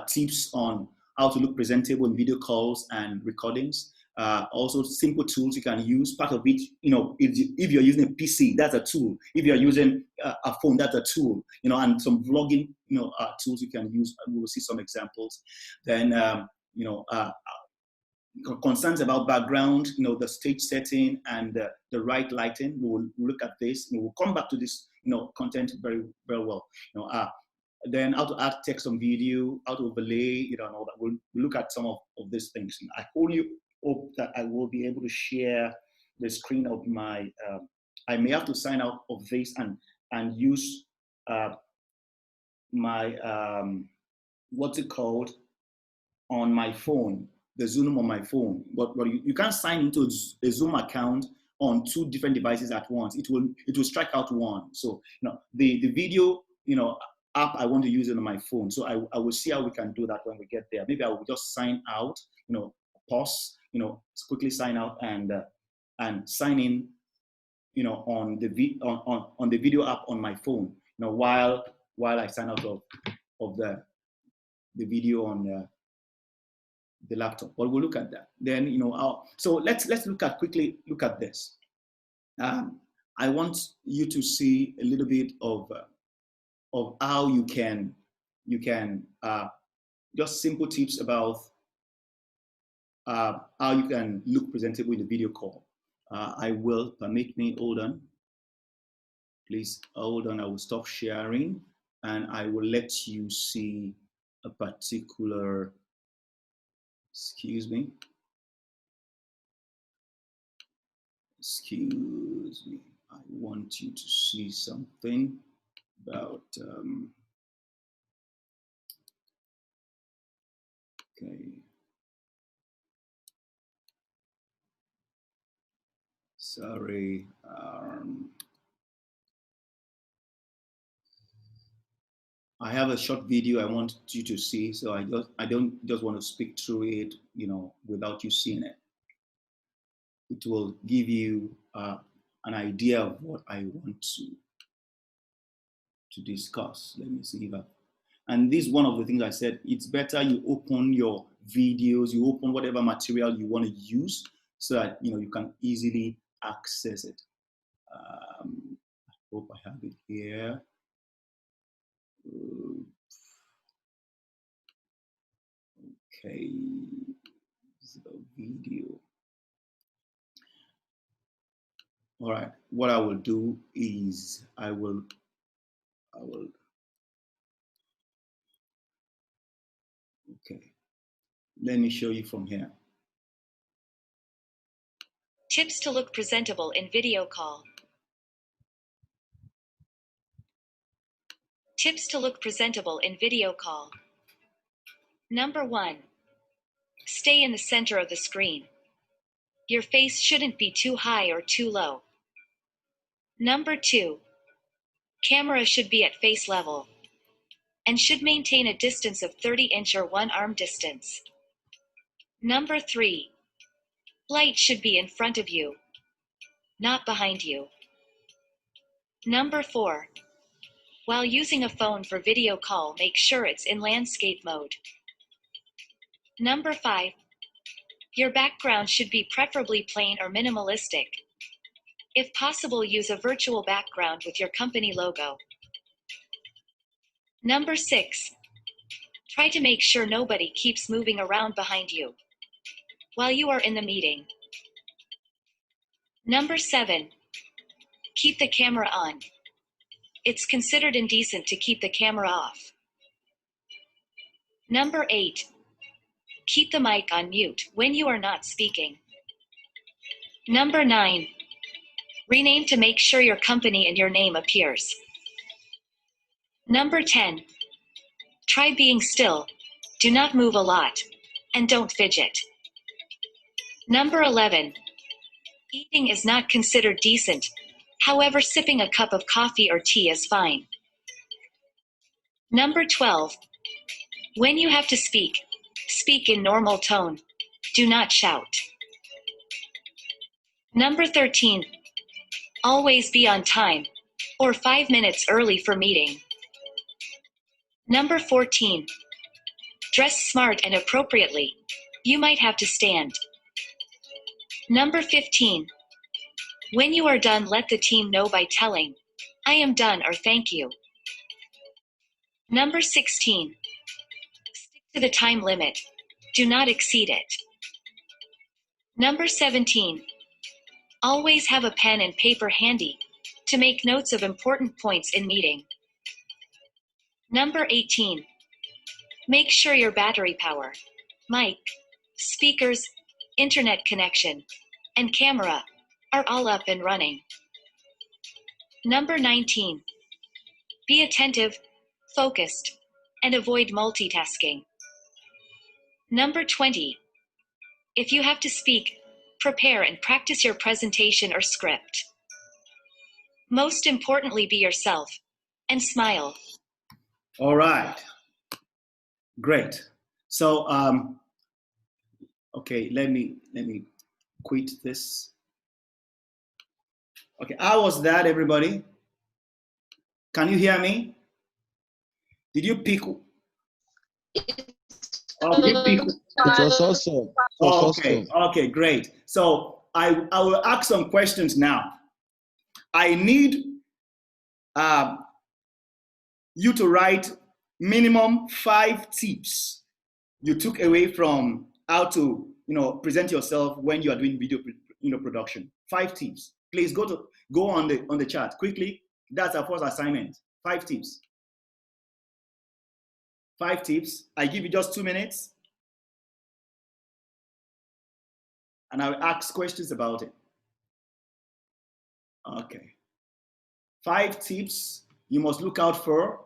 tips on how to look presentable in video calls and recordings. Also simple tools you can use. Part of it, if you're using a PC, that's a tool. If you're using a phone, that's a tool. And some vlogging tools you can use. We will see some examples. Then concerns about background, the stage setting and the right lighting. We will look at this. We will come back to this, content very, very well. Then how to add text on video, how to overlay, and all that. We'll look at some of these things. I only hope that I will be able to share the screen of my. I may have to sign out of this and use my what's it called on my phone. The Zoom on my phone, but you can't sign into a Zoom account on two different devices at once. It will strike out one. So the video app I want to use it on my phone. So I will see how we can do that when we get there. Maybe I will just sign out, pause, quickly sign out and sign in, on the video app on my phone. While while I sign out of the video on the laptop. But we'll look at that. Then, you know, so let's quickly look at this. I want you to see a little bit of how you can just simple tips about how you can look presentable in a video call. I will, permit me, hold on. Please hold on, I will stop sharing and I will let you see a particular, excuse me, I want you to see something about, okay. Sorry. I have a short video I want you to see, so I don't just want to speak through it, you know, without you seeing it. It will give you an idea of what I want to discuss. Let me see if and this is one of the things I said. It's better you open your videos, you open whatever material you want to use, so that you know you can easily access it. I hope I have it here. Okay, this is the video. All right, what I will do is I will, okay, let me show you from here. Tips to look presentable in video call. Tips to look presentable in video call. Number 1. Stay in the center of the screen. Your face shouldn't be too high or too low. Number 2. Camera should be at face level and should maintain a distance of 30-inch or 1 arm distance. Number 3. Light should be in front of you, not behind you. Number 4. While using a phone for video call, make sure it's in landscape mode. Number 5. Your background should be preferably plain or minimalistic. If possible, use a virtual background with your company logo. Number 6. Try to make sure nobody keeps moving around behind you while you are in the meeting. Number 7. Keep the camera on. It's considered indecent to keep the camera off. Number 8. Keep the mic on mute when you are not speaking. Number 9. Rename to make sure your company and your name appears. Number 10. Try being still. Do not move a lot. And don't fidget. Number 11. Eating is not considered decent. However, sipping a cup of coffee or tea is fine. Number 12. When you have to speak, speak in normal tone. Do not shout. Number 13. Always be on time, or 5 minutes early for meeting. Number 14. Dress smart and appropriately. You might have to stand. Number 15. When you are done, let the team know by telling, "I am done" or "Thank you." Number 16. Stick to the time limit. Do not exceed it. Number 17. Always have a pen and paper handy to make notes of important points in meeting. Number 18. Make sure your battery power, mic, speakers, internet connection, and camera are all up and running. Number 19. Be attentive, focused, and avoid multitasking. Number 20. If you have to speak, prepare and practice your presentation or script. Most importantly, be yourself and smile. All right, great. So, okay, let me quit this. Okay, how was that, everybody? Can you hear me? Did you pick? It Oh, you pick. It was awesome. It was Okay, awesome. okay, great. So I will ask some questions now. I need you to write minimum 5 tips you took away from how to present yourself when you are doing video production. 5 tips. Please go on the chat quickly. That's our first assignment. 5 tips. 5 tips. I give you just 2 minutes, and I will ask questions about it. Okay. 5 tips you must look out for.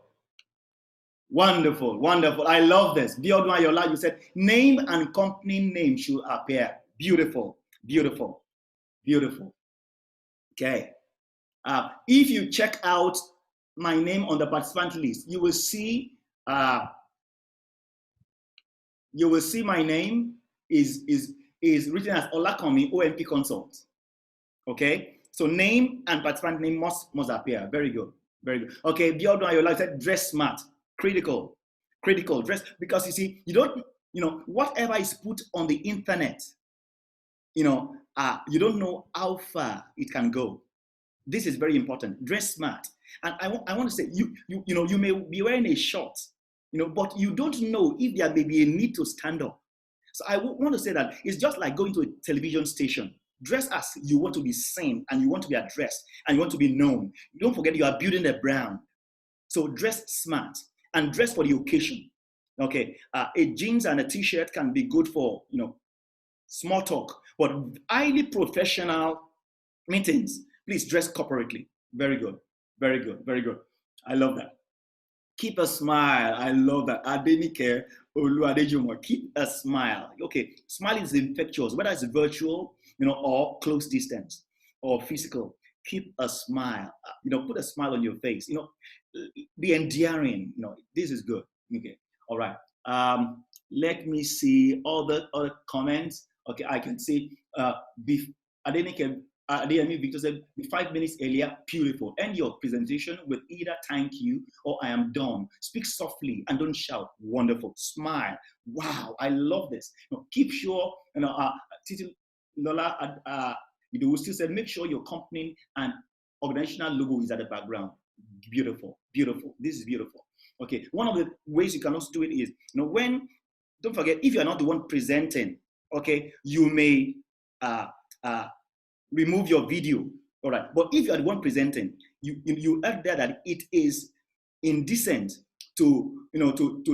Wonderful, wonderful. I love this. Biodun Ayola, you said name and company name should appear. Beautiful, beautiful, beautiful. Okay. If you check out my name on the participant list, you will see my name is written as Olakomi OMP Consult. Okay. So name and participant name must appear. Very good, very good. Okay. Biodun Ayola said dress smart. Critical dress, because you see, you don't, whatever is put on the internet, you don't know how far it can go. This is very important. Dress smart. And I want to say, you may be wearing a short, but you don't know if there may be a need to stand up. So I want to say that it's just like going to a television station. Dress as you want to be seen, and you want to be addressed, and you want to be known. Don't forget, you are building a brand. So dress smart and dress for the occasion. Okay, a jeans and a t-shirt can be good for small talk, but highly professional meetings, please dress corporately. Very good, very good, very good. I love that. Keep a smile. I love that. Adenike Oluwadejumo, keep a smile. Okay, smile is infectious, whether it's virtual, or close distance or physical. Keep a smile. Put a smile on your face. Be endearing. This is good. Okay. All right. Let me see other comments. Okay, I can see Adenike Victor said 5 minutes earlier, beautiful. End your presentation with either thank you or I am done. Speak softly and don't shout. Wonderful. Smile. Wow, I love this. Keep sure, Titi Lola we still said make sure your company and organizational logo is at the background. Beautiful, beautiful. This is beautiful. Okay, one of the ways you can also do it is, don't forget, if you're not the one presenting, okay, you may remove your video, all right? But if you're the one presenting, you add there that it is indecent to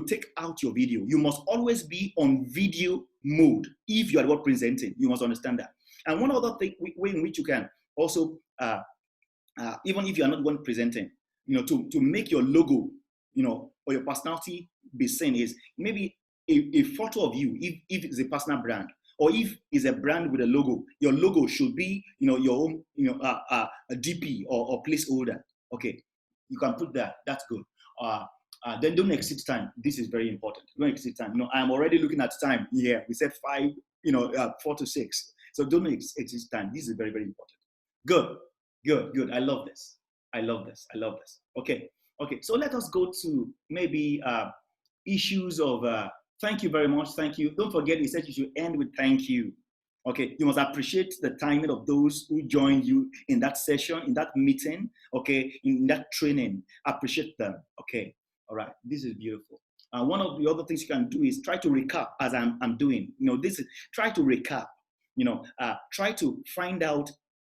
take out your video. You must always be on video mode if you are the one presenting. You must understand that. And one other way in which you can also, even if you are not the one presenting, to make your logo, or your personality be seen is maybe a photo of you, if it's a personal brand, or if it's a brand with a logo, your logo should be, your own, a DP or placeholder. Okay, you can put that. That's good. Then don't exceed time. This is very important. Don't exceed time. I'm already looking at time here. We said 4 to 6. So don't exceed time. This is very, very important. Good, good, good. I love this. I love this. I love this. Okay. Okay. So let us go to maybe issues of thank you very much. Thank you. Don't forget, he said you should end with thank you. Okay, you must appreciate the timing of those who joined you in that session, in that meeting, okay, in that training. Appreciate them. Okay, all right, this is beautiful. One of the other things you can do is try to recap as I'm doing. This is try to recap. Try to find out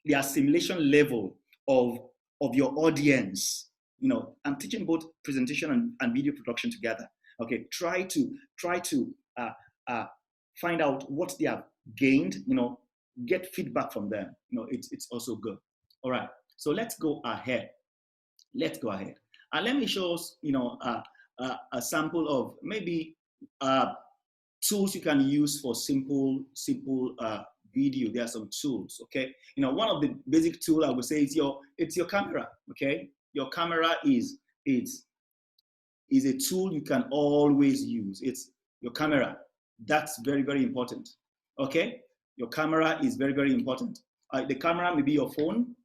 the assimilation level of your audience. I'm teaching both presentation and video production together. Okay, try to find out what they have gained, get feedback from them. It's also good. All right, so let's go ahead. Let's go ahead. And let me show us, a sample of maybe tools you can use for simple video. There are some tools, okay? One of the basic tool I would say is your camera, okay? Your camera is a tool you can always use. It's your camera. That's very, very important. Okay? Your camera is very, very important. The camera may be your phone.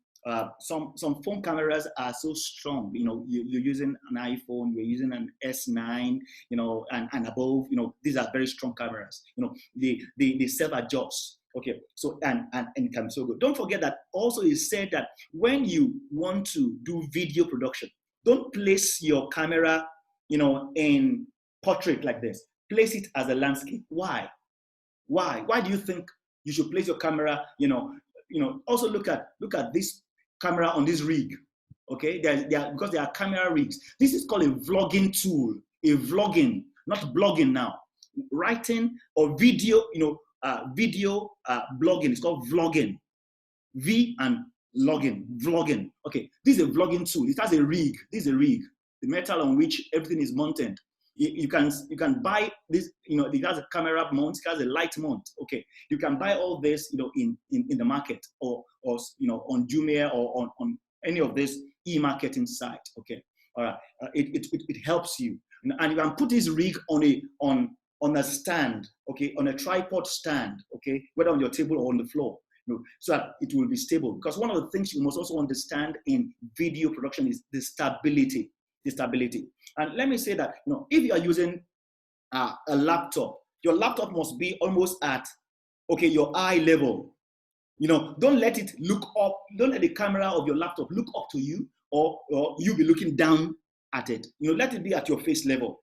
some phone cameras are so strong. You know, you're using an iPhone, you're using an S9, you know, and above. You know, these are very strong cameras. You know, they self-adjust. Okay, so and it can be so good. Don't forget that also it said that when you want to do video production, don't place your camera, you know, in portrait like this. Place it as a landscape. Why? Why do you think you should place your camera? You know. Also look at this camera on this rig. Okay, because there are camera rigs. This is called a vlogging tool. A vlogging, not blogging now. Writing or video, you know, video blogging. It's called vlogging. V and vlogging. Okay, this is a vlogging tool. It has a rig. This is a rig, the metal on which everything is mounted. You can buy this, you know, it has a camera mount, it has a light mount. Okay, you can buy all this, you know, in the market or you know, on Jumia or on any of this e-marketing site. Okay, all right, it helps you, and you can put this rig on a stand. Okay, on a tripod stand. Okay, whether on your table or on the floor. So that it will be stable. Because one of the things you must also understand in video production is the stability. And let me say that, you know, if you are using a laptop, your laptop must be almost at, okay, your eye level. You know, don't let it look up. Don't let the camera of your laptop look up to you, or you be looking down at it. You know, let it be at your face level.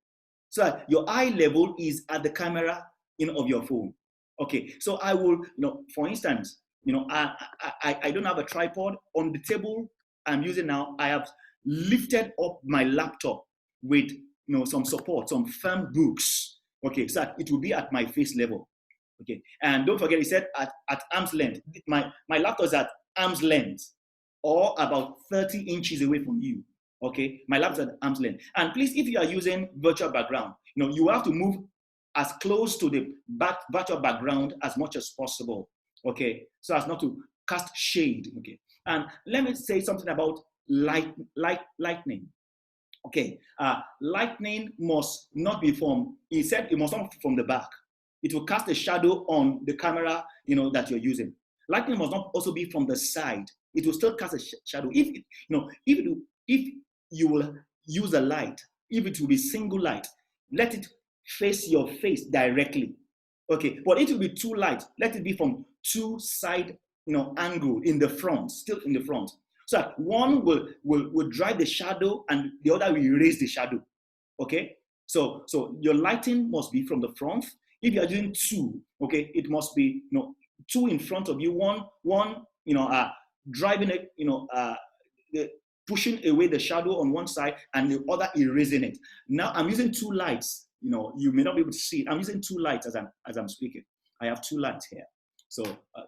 So that your eye level is at the camera, you know, of your phone. Okay, so I will, you know, for instance, you know, I don't have a tripod on the table I'm using now. I have lifted up my laptop with, you know, some support, some firm books. Okay, so that it will be at my face level. Okay, and don't forget, he said at arm's length. My laptop is at arm's length, or about 30 inches away from you. Okay, my laptop is at arm's length. And please, if you are using virtual background, you know, you have to move as close to the virtual background as much as possible. Okay, so as not to cast shade. Okay, and let me say something about lightning. Okay, lightning must not be from. He said it must not be from the back. It will cast a shadow on the camera, you know, that you're using. Lightning must not also be from the side. It will still cast a shadow. If you will use a light, if it will be single light, let it face your face directly. Okay, but it will be two light. Let it be from two side, you know, angle in the front, still in the front. So that one will drive the shadow and the other will erase the shadow. Okay, so your lighting must be from the front. If you are doing two, okay, it must be, you know, two in front of you. One, you know, driving it, you know, pushing away the shadow on one side, and the other erasing it. Now I'm using two lights. You know, you may not be able to see it. I'm using two lights as I'm speaking. I have two lights here. So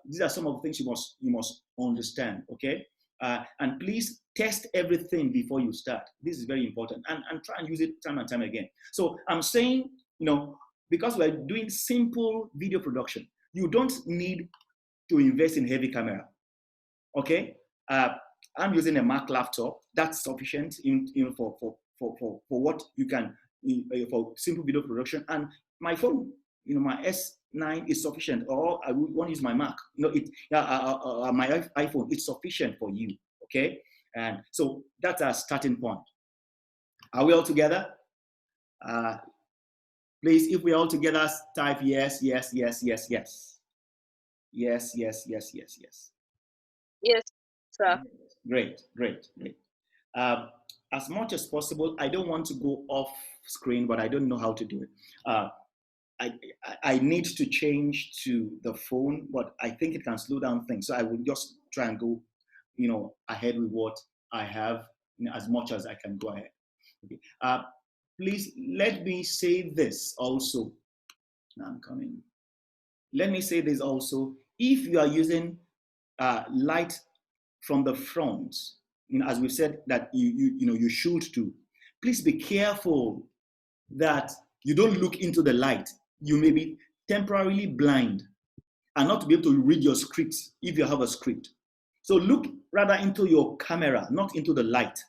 these are some of the things you must understand. Okay, and please test everything before you start. This is very important, and try and use it time and time again. So I'm saying, you know, because we're doing simple video production, you don't need to invest in heavy camera. Okay, I'm using a Mac laptop. That's sufficient for what you can, for simple video production. And my phone, you know, my S9 is sufficient. Or I would want to use my Mac. You know, my iPhone, it's sufficient for you. Okay, and so that's our starting point. Are we all together? Please, if we're all together, type yes, yes, yes, yes, yes. Yes, yes, yes, yes, yes. Yes, sir. Great. As much as possible, I don't want to go off screen, but I don't know how to do it. I need to change to the phone, but I think it can slow down things. So I will just try and go, you know, ahead with what I have, you know, as much as I can go ahead. Okay. Please let me say this also. Now I'm coming. Let me say this also. If you are using light from the front, you know, as we said that you should do, please be careful that you don't look into the light. You may be temporarily blind and not to be able to read your script if you have a script. So look rather into your camera, not into the light.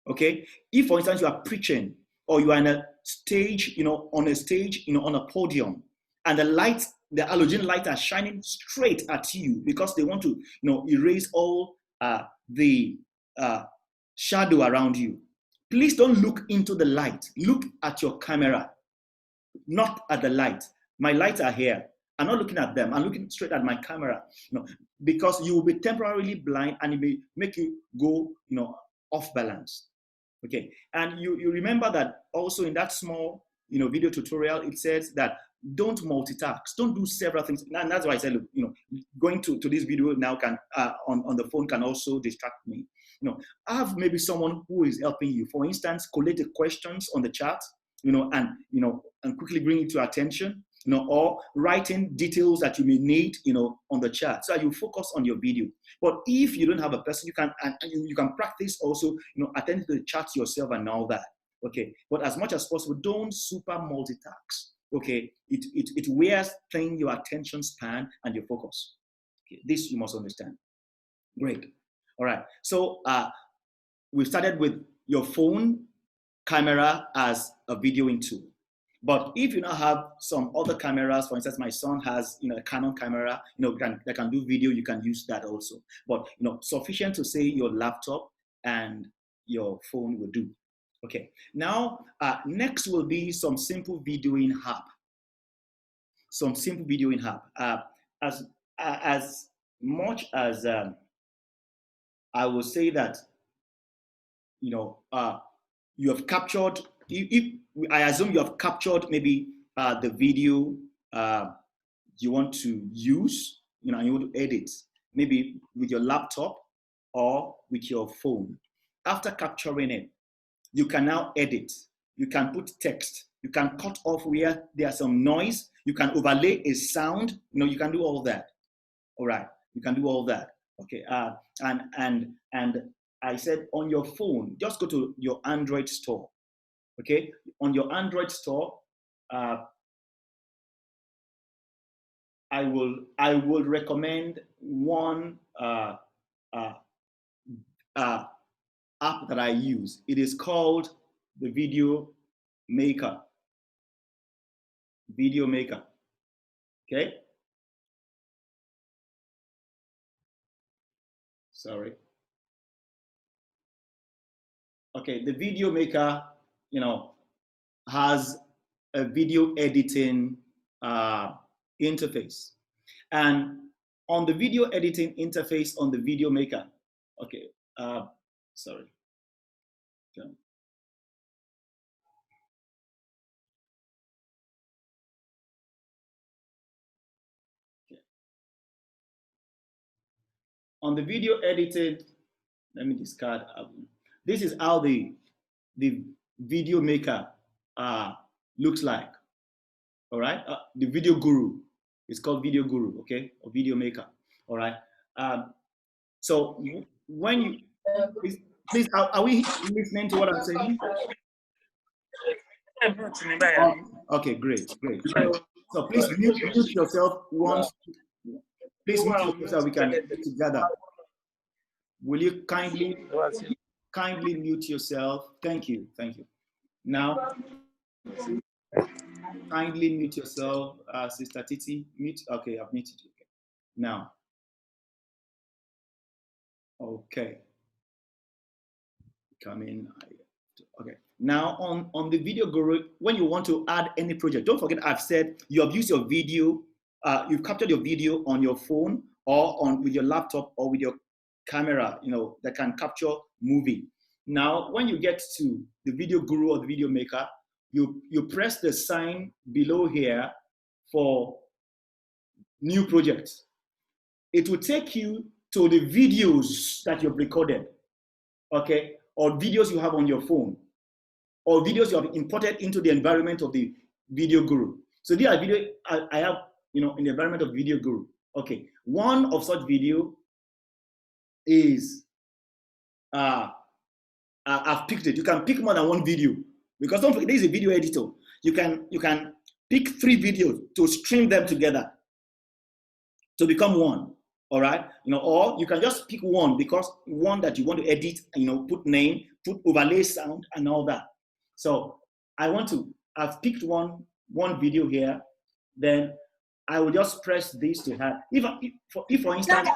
Okay? If, for instance, you are preaching or you are on a stage, you know, on a podium, and the lights, the halogen lights are shining straight at you because they want to, you know, erase all the shadow around you. Please don't look into the light. Look at your camera, not at the light. My lights are here. I'm not looking at them. I'm looking straight at my camera, because you will be temporarily blind and it may make you go, off balance. Okay, and you remember that also in that small, video tutorial, it says that don't multitask, don't do several things. And that's why I said, look, going to this video now can on the phone can also distract me. Have maybe someone who is helping you. For instance, collate the questions on the chat, and quickly bring it to attention, or writing details that you may need, on the chat, so you focus on your video. But if you don't have a person, you can practice also, attending to the chat yourself and all that. Okay, but as much as possible, don't super multitask. Okay, it wears thin your attention span and your focus. Okay, this you must understand. Great. All right. So we started with your phone camera as a videoing tool. But if you now have some other cameras, for instance, my son has a Canon camera, that can do video, you can use that also. But sufficient to say your laptop and your phone will do. Okay. Now next will be some simple videoing app. Some simple videoing app. As much as I will say that you have captured. If I assume you have captured maybe the video you want to use, and you want to edit, maybe with your laptop or with your phone. After capturing it, you can now edit. You can put text. You can cut off where there's some noise. You can overlay a sound. You can do all that. All right, you can do all that. Okay, and I said on your phone, just go to your Android store. Okay, on your Android store, I will recommend one app that I use. It is called the Video Maker. Video Maker. Okay. Sorry. Okay, the Video Maker, has a video editing interface. And on the video editing interface on the Video Maker, okay, sorry. Okay. Okay. On the video edited, let me discard. This is how the Video Maker looks like. All right, the Video Guru. It's called Video Guru, okay, or Video Maker. All right. So when you please, are we listening to what I'm saying? Okay, great. So please mute yourself once. Please mute yourself so we can get together. Will you kindly mute yourself? Thank you. Now, kindly mute yourself, Sister Titi. Mute. Okay, I've muted you. Okay. Now. Okay. Come in. Okay. Now on the Video Guru, when you want to add any project, don't forget I've said you have used your video, you've captured your video on your phone or with your laptop or with your camera, that can capture movie. Now, when you get to the Video Guru or the Video Maker, you press the sign below here for new projects. It will take you to the videos that you've recorded, okay, or videos you have on your phone, or videos you have imported into the environment of the Video Guru. So these are videos I have, in the environment of Video Guru. Okay, one of such video is I've picked it. You can pick more than one video because don't forget, this is a video editor. You can pick 3 videos to stream them together to become one. All right, or you can just pick one because one that you want to edit, put name, put overlay sound and all that. So I've picked one video here, then I will just press this to have. If for instance,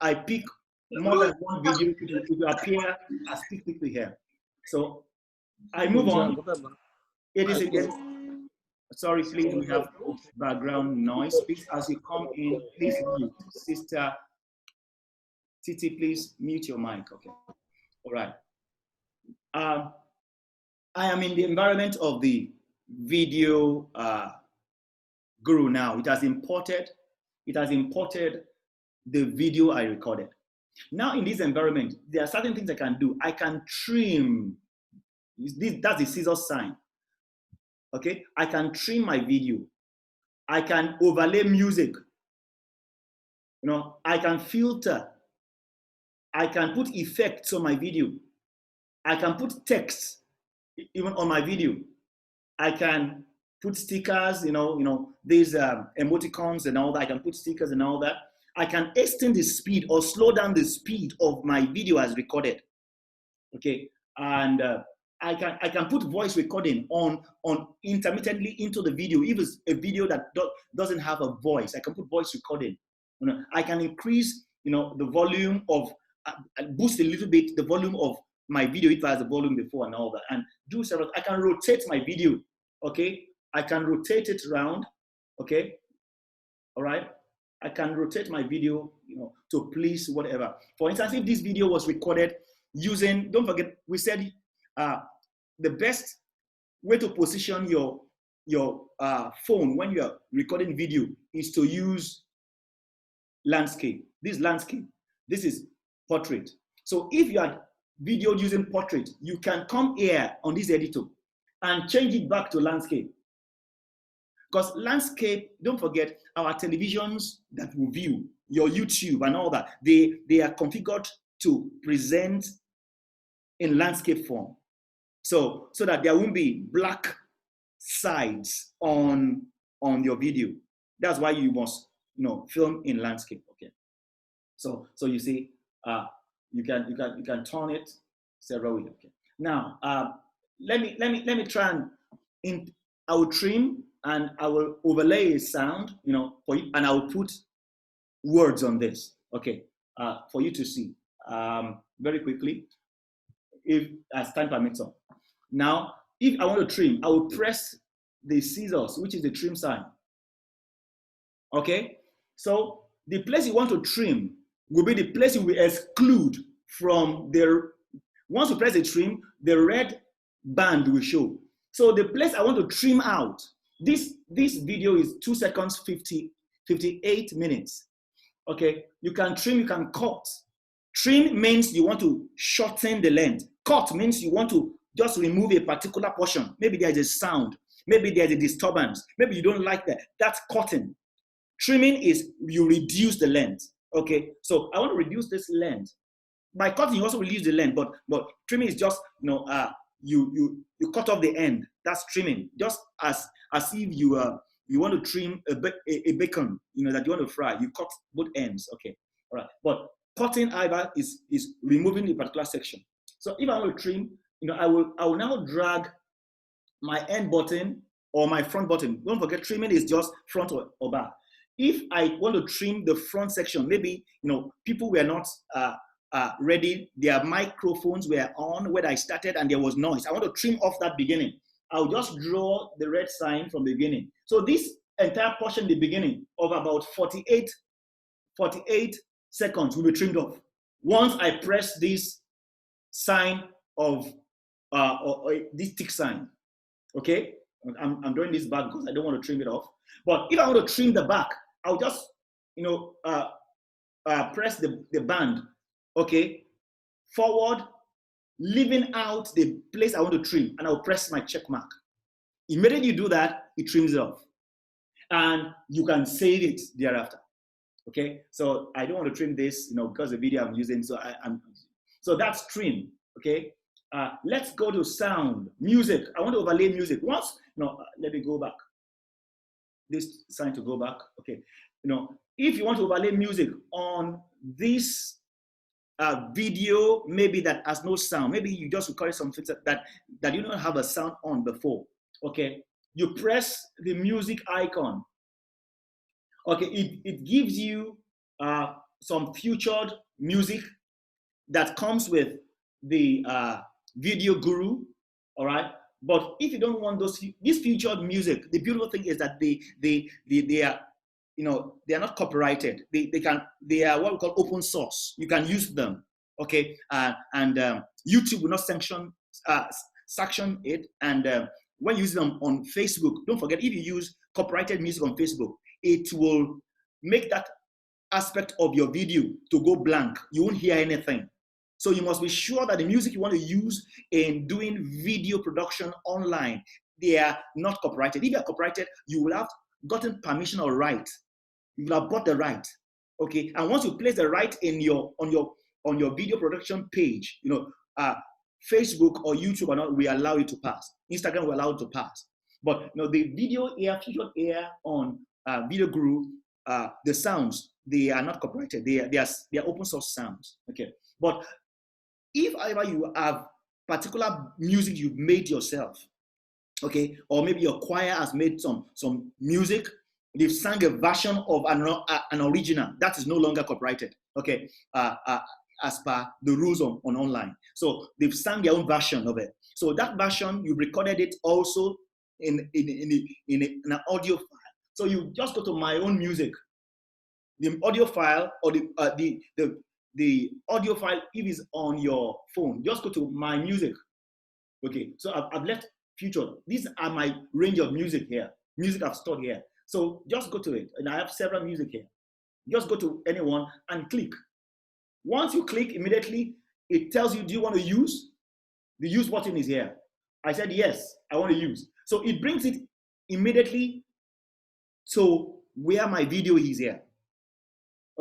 I pick more than one video to appear as quickly here. So I move on. It is again. Sorry, please, we have background noise. Please, as you come in, please mute. Sister Titi, please mute your mic. Okay. All right. I am in the environment of the video guru now. It has imported the video I recorded. Now in this environment, there are certain things I can do. I can trim. That's the scissor sign. Okay, I can trim my video. I can overlay music. You know, I can filter. I can put effects on my video. I can put text even on my video. I can put stickers, these emoticons and all that. I can put stickers and all that. I can extend the speed or slow down the speed of my video as recorded. Okay, and I can put voice recording on intermittently into the video. If it's a video that doesn't have a voice, I can put voice recording. I can increase, the volume of, boost a little bit the volume of my video if it has a volume before and all that, and do several. I can rotate my video. Okay, I can rotate it around. Okay, all right. I can rotate my video, to please whatever. For instance, if this video was recorded using, don't forget, we said the best way to position your phone when you're recording video is to use landscape. This landscape, this is portrait. So if you are video using portrait, you can come here on this editor and change it back to landscape. Because landscape, don't forget, our televisions that we view, your YouTube and all that, they are configured to present in landscape form. So that there won't be black sides on your video. That's why you must, film in landscape. Okay. So you see, you can turn it several ways. Okay. Now, let me try and I will trim and I will overlay a sound, for you, and I will put words on this. Okay, for you to see very quickly, if as time permits. On. Now, if I want to trim, I will press the scissors, which is the trim sign. Okay, so the place you want to trim will be the place you will exclude from the. Once you press the trim, the red band will show. So the place I want to trim out. This video is 2 seconds 58 minutes. Okay, you can trim, you can cut. Trim means you want to shorten the length. Cut means you want to just remove a particular portion. Maybe there's a sound, maybe there's a disturbance, maybe you don't like that. That's cutting. Trimming is you reduce the length. Okay, so I want to reduce this length. By cutting, you also reduce the length, but trimming is just you cut off the end. That's trimming. Just as if you want to trim a bacon, that you want to fry. You cut both ends. Okay, all right. But cutting either is removing a particular section. So if I want to trim, I will now drag my end button or my front button. Don't forget, trimming is just front or back. If I want to trim the front section, maybe people were not ready, their microphones were on when I started and there was noise. I want to trim off that beginning. I'll just draw the red sign from the beginning. So this entire portion, the beginning of about 48 seconds will be trimmed off. Once I press this sign of, or this tick sign, okay? I'm doing this back because I don't want to trim it off. But if I want to trim the back, I'll just, press the band, okay? Forward, leaving out the place I want to trim, and I'll press my check mark. Immediately you do that, it trims it off. And you can save it thereafter, okay? So I don't want to trim this, because the video I'm using, so that's trim, okay? Let's go to sound, music. I want to overlay music. Once, let me go back. This sign to go back, okay? If you want to overlay music on this video, maybe that has no sound, maybe you just recorded something that you don't have a sound on before, okay? You press the music icon, okay? It gives you some featured music that comes with the Video Guru, all right? But if you don't want this featured music, the beautiful thing is that they are, you know, they are not copyrighted. They are what we call open source. You can use them, okay? And YouTube will not sanction it. And when you use them on Facebook, don't forget, if you use copyrighted music on Facebook, it will make that aspect of your video to go blank. You won't hear anything. So you must be sure that the music you want to use in doing video production online, they are not copyrighted. If they are copyrighted, you will have gotten permission or right. You will have bought the right. Okay. And once you place the right in on your video production page, you know, Facebook or YouTube or not, we allow it to pass. Instagram will allow it to pass. But you know, the video air, featured air on Video Guru, the sounds, they are not copyrighted. They are open source sounds. Okay. But if ever you have particular music you've made yourself, okay, or maybe your choir has made some music, they've sang a version of an original, that is no longer copyrighted, okay, as per the rules on online. So they've sang their own version of it. So that version, you recorded it also in an audio file. So you just go to My Own Music, the audio file, or the audio file, if it's on your phone, just go to My Music. Okay, so I've left featured. These are my range of music here. Music I've stored here. So just go to it, and I have several music here. Just go to anyone and click. Once you click, immediately it tells you, do you want to use? The use button is here. I said yes, I want to use. So it brings it immediately to where my video is here.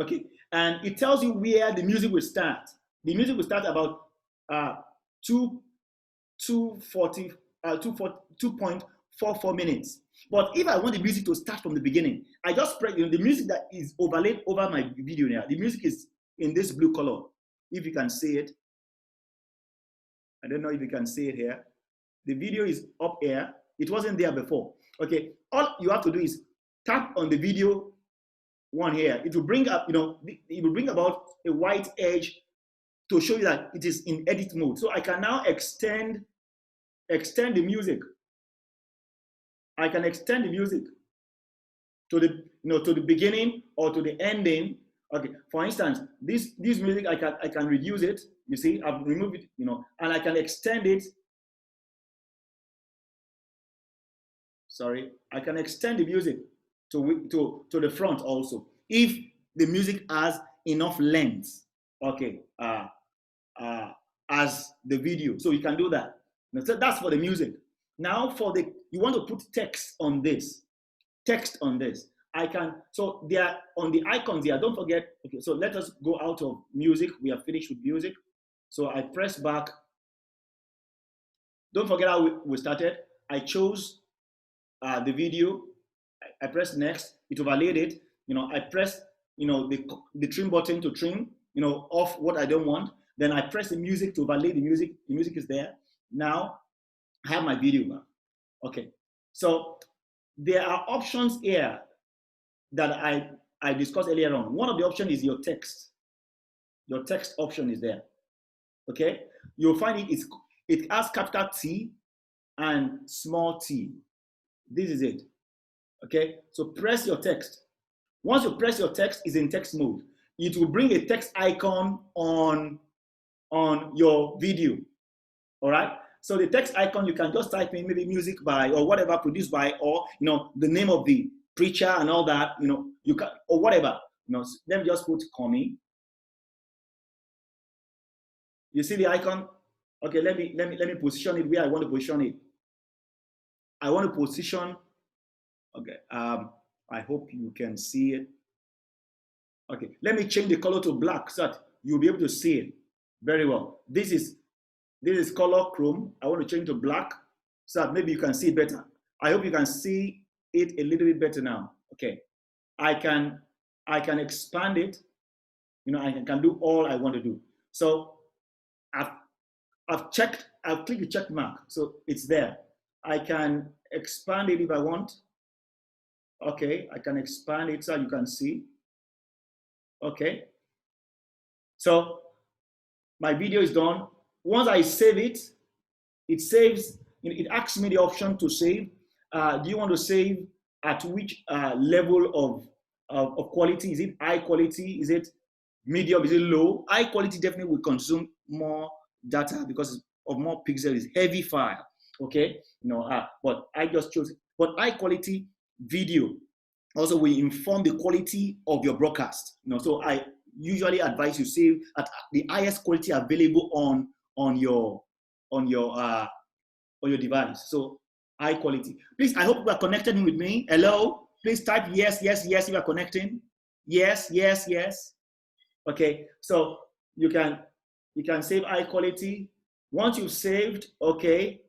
Okay, and it tells you where the music will start. The music will start about 2.44 minutes. But if I want the music to start from the beginning, I just press, you know, the music that is overlaid over my video now. The music is in this blue color. If you can see it, I don't know if you can see it here. The video is up here. It wasn't there before. Okay, all you have to do is tap on the video one here. It will bring up, you know, it will bring about a white edge to show you that it is in edit mode. So I can now extend the music. I can extend the music to the, you know, to the beginning or to the ending. Okay, for instance, this music, I can reduce it. You see, I've removed it, you know, and I can extend it. Sorry, I can extend the music to the front also, if the music has enough length, okay, as the video. So you can do that. So that's for the music. Now for you want to put text on this. I can, so they are on the icons here, don't forget. Okay, so let us go out of music. We are finished with music. So I press back. Don't forget how we started. I chose the video. I press next, it overlaid it. You know, I press, you know, the trim button to trim, you know, off what I don't want. Then I press the music to overlay the music. The music is there. Now I have my video back. Okay. So there are options here that I discussed earlier on. One of the options is your text. Your text option is there. Okay. You'll find it has capital T and small t. This is it. Okay, so press your text. Once you press your text, it's in text mode. It will bring a text icon on your video. All right. So the text icon, you can just type in maybe music by or whatever, produced by, or you know, the name of the preacher and all that. You know, you can, or whatever. You know, let me just put Comey. You see the icon? Okay, let me position it where I want to position it. I want to position. Okay, I hope you can see it. Okay, let me change the color to black so that you'll be able to see it very well. This is color chrome. I want to change to black so that maybe you can see it better. I hope you can see it a little bit better now. Okay, I can expand it. You know, I can do all I want to do. So I've clicked the check mark, so it's there. I can expand it if I want. Okay, I can expand it so you can see. Okay, so my video is done. Once I save it, it saves, it asks me the option to save. Do you want to save at which level of quality? Is it high quality? Is it medium? Is it low? High quality definitely will consume more data because of more pixels. It's heavy file, okay? But I just chose it. But high quality video also will inform the quality of your broadcast. So I usually advise you save at the highest quality available on your device. So high quality. Please, I hope you are connected with me. Hello. Please type yes, yes, yes if you are connecting. Yes, yes, yes. Okay. So you can save high quality. Once you've saved, okay,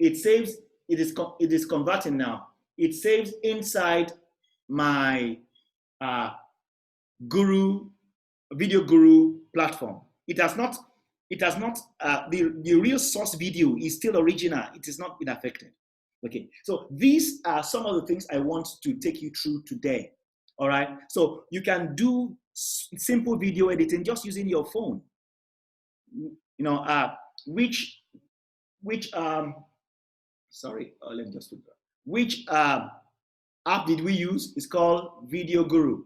it saves. It is converting now. It saves inside my Video Guru platform. It has not. The real source video is still original. It has not been affected. Okay. So these are some of the things I want to take you through today. All right. So you can do simple video editing just using your phone. Let me just put that. Which app did we use? It's called Video Guru.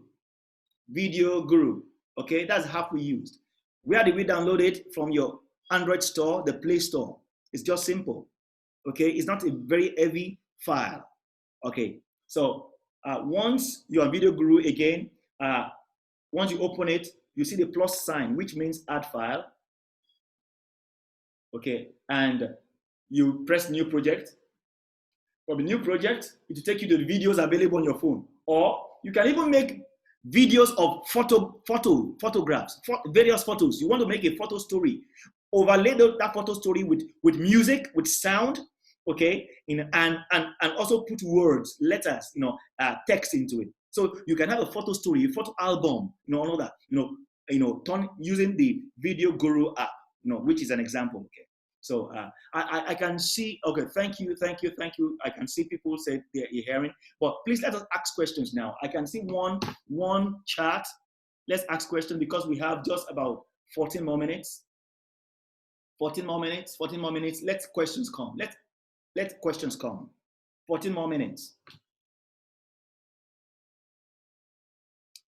Video Guru. Okay, that's the app we used. Where did we download it? From your Android store, the Play Store. It's just simple. Okay, it's not a very heavy file. Okay, so once you're on Video Guru again, once you open it, you see the plus sign, which means add file. Okay, and you press new project. From the new project, it will take you to the videos available on your phone. Or you can even make videos of photographs, various photos. You want to make a photo story, overlay that photo story with music, with sound, okay, and also put words, letters, text into it. So you can have a photo story, a photo album, all that, using the Video Guru app, which is an example, okay. So I can see, okay, thank you. I can see people say they're hearing, but please let us ask questions now. I can see one chat. Let's ask questions because we have just about 14 more minutes. 14 more minutes. Let questions come. Let questions come. 14 more minutes.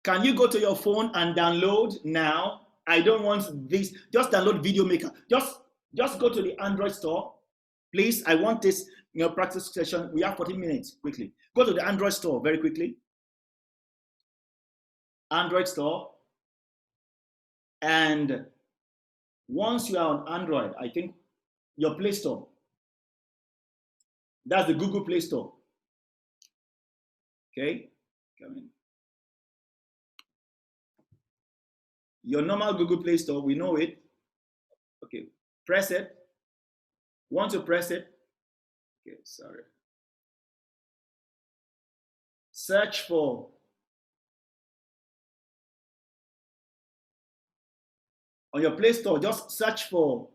Can you go to your phone and download now? I don't want this. Just download Video Maker. Just go to the Android store, please. I want this, practice session. We have 14 minutes. Quickly, go to the Android store very quickly. Android store, and once you are on Android, I think your Play Store. That's the Google Play Store. Okay, come in. Your normal Google Play Store, we know it. Okay. Press it. Once you press it, okay, sorry. Search for, on your Play Store, just search for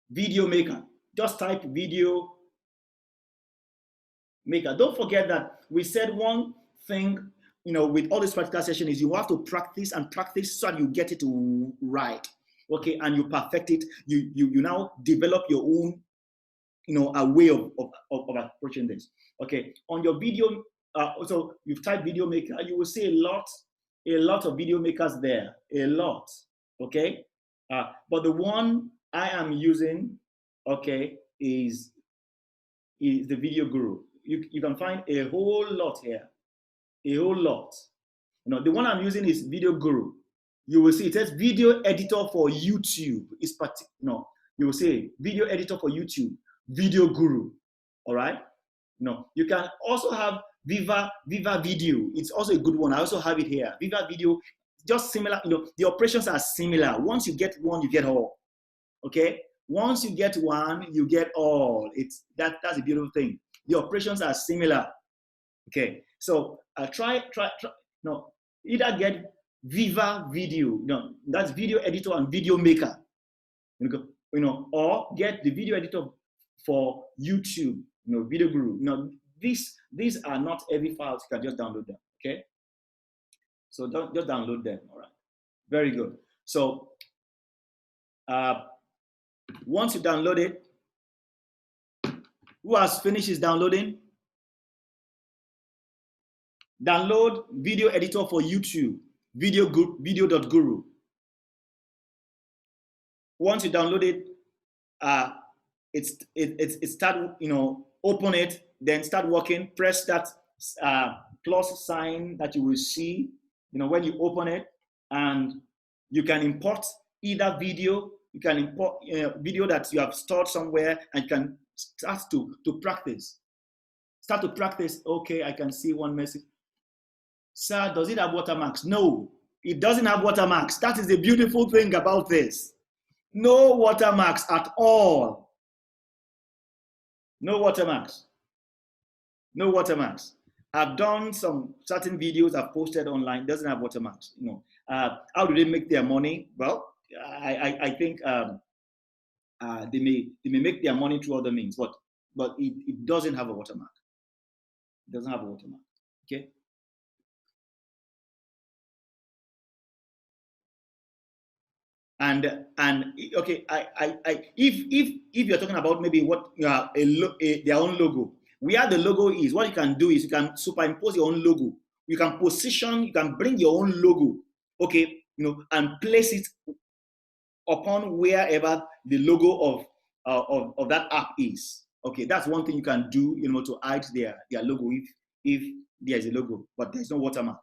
Video Maker. Just type Video Maker. Don't forget that we said one thing, with all this practical session is you have to practice and practice so that you get it right. Okay, and you perfect it. You now develop your own, a way of approaching this. Okay, on your video, so you've typed Video Maker, you will see a lot of video makers there, a lot. Okay, but the one I am using, okay, is the Video Guru. You can find a whole lot here, a whole lot. The one I'm using is Video Guru. You will see it says video editor for YouTube. You will say video editor for YouTube, Video Guru. All right. You can also have Viva Video. It's also a good one. I also have it here. Viva Video, just similar. The operations are similar. Once you get one, you get all. Okay. Once you get one, you get all. That's a beautiful thing. The operations are similar. Okay. So try. Either get Viva Video, that's video editor and video maker, or get the video editor for YouTube, Video Guru. These are not heavy files. You can just download them. Okay, so don't just download them. All right. Very good. So once you download it, who has finished his downloading? Download video editor for YouTube, video.guru. Once you download it, it start, open it, then start working. Press that plus sign that you will see, when you open it, and you can import either video. You can import video that you have stored somewhere, and you can start to practice. Start to practice. Okay, I can see one message. Sir, does it have watermarks? No, it doesn't have watermarks. That is the beautiful thing about this. No watermarks at all. No watermarks. No watermarks. I've done some certain videos I've posted online. It doesn't have watermarks. How do they make their money? Well, I think they may make their money through other means, but it doesn't have a watermark. It doesn't have a watermark. Okay. And okay, if you're talking about maybe what their own logo, where the logo is, what you can do is you can superimpose your own logo. You can position, you can bring your own logo, okay, and place it upon wherever the logo of that app is. Okay, that's one thing you can do, to hide their logo if there's a logo, but there's no watermark.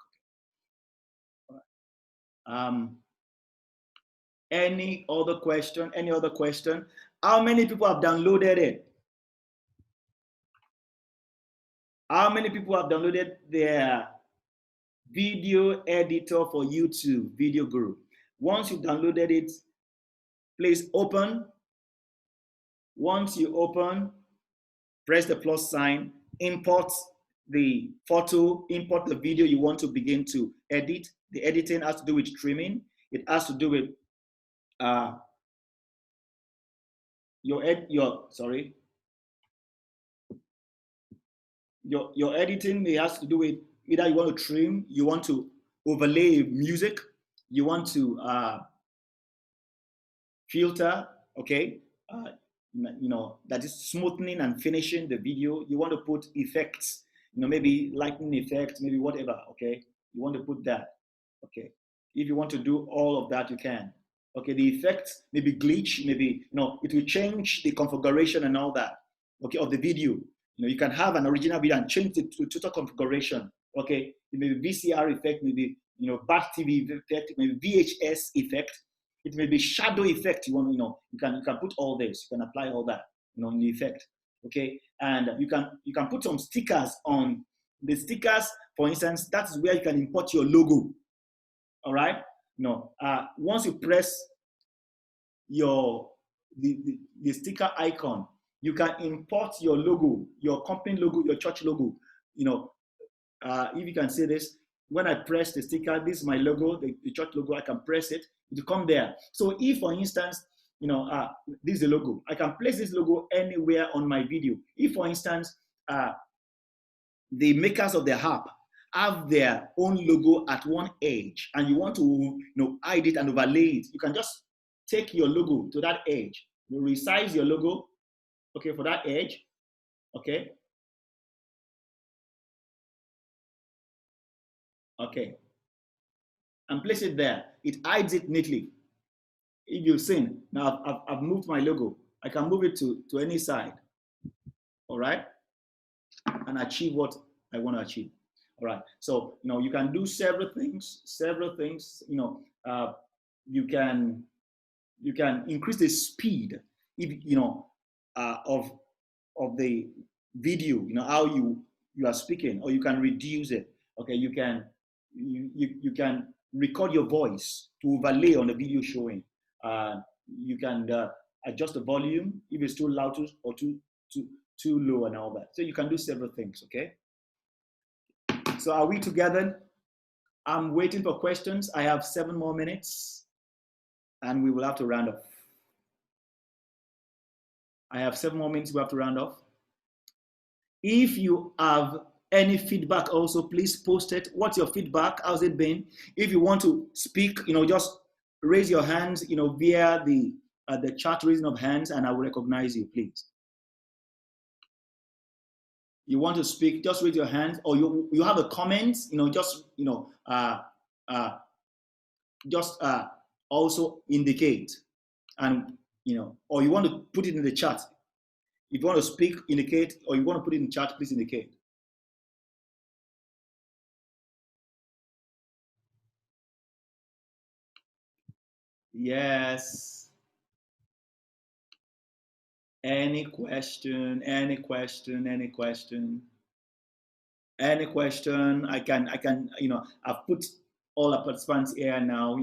Any other question? Any other question? How many people have downloaded it? How many people have downloaded their video editor for YouTube, Video Guru? Once you've downloaded it, please open. Once you open, press the plus sign, import the photo, import the video you want to begin to edit. The editing has to do with trimming. It has to do with your editing. It has to do with either you want to trim, you want to overlay music, you want to filter, okay, that is smoothing and finishing the video. You want to put effects, maybe lightning effects, maybe whatever, okay, you want to put that, okay. If you want to do all of that, you can. Okay, the effects maybe glitch, maybe it will change the configuration and all that, okay, of the video. You can have an original video and change it to total configuration. Okay, it may be VCR effect, maybe back TV effect, maybe VHS effect. It may be shadow effect. You want, you can put all this. You can apply all that, in the effect. Okay, and you can put some stickers on the stickers. For instance, that is where you can import your logo. All right. Once you press the sticker icon, you can import your logo, your company logo, your church logo. If you can see this, when I press the sticker, this is my logo, the church logo. I can press it to come there. So if, for instance, this is the logo, I can place this logo anywhere on my video. If, for instance, the makers of the app have their own logo at one edge, and you want to hide it and overlay it, you can just take your logo to that edge. You resize your logo, okay, for that edge, okay. Okay, and place it there. It hides it neatly. If you've seen, now I've moved my logo. I can move it to any side, all right, and achieve what I want to achieve. All right, so you can do several things. You can increase the speed, if of the video. How you are speaking, or you can reduce it. Okay, you can record your voice to overlay on the video showing. You can adjust the volume if it's too loud or too low and all that. So you can do several things. Okay. So are we together? I'm waiting for questions. I have 7 more minutes, and we will have to round off. I have 7 more minutes. We have to round off. If you have Any feedback also, please post it. What's your feedback? How's it been? If you want to speak, just raise your hands, via the chat raising of hands, and I will recognize you, please. You want to speak, just raise your hand, or you have a comment, just also indicate, and or you want to put it in the chat. If you want to speak, indicate, or you want to put it in the chat, please indicate. Yes. Any question? Any question? Any question? Any question? I can. I've put all the participants here now.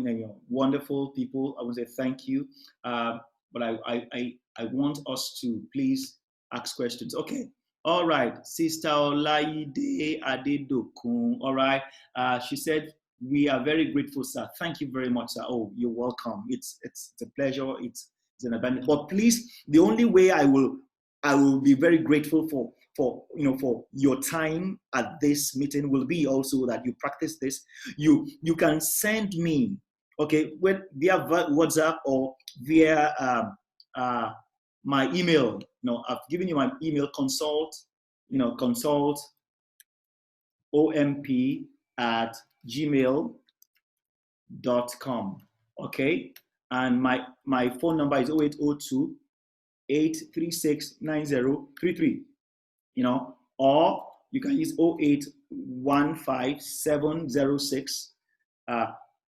Wonderful people. I want to say thank you. But I want us to please ask questions. Okay. All right. Sister Olaide Adedokun. All right. She said, we are very grateful, sir. Thank you very much, sir. Oh, you're welcome. It's a pleasure. It's an abundance. But please, the only way I will be very grateful for your time at this meeting will be also that you practice this. You can send me, okay, via WhatsApp or via my email. I've given you my email, consult omp@gmail.com. Okay, and my phone number is 0802 836 9033. Or you can use 0815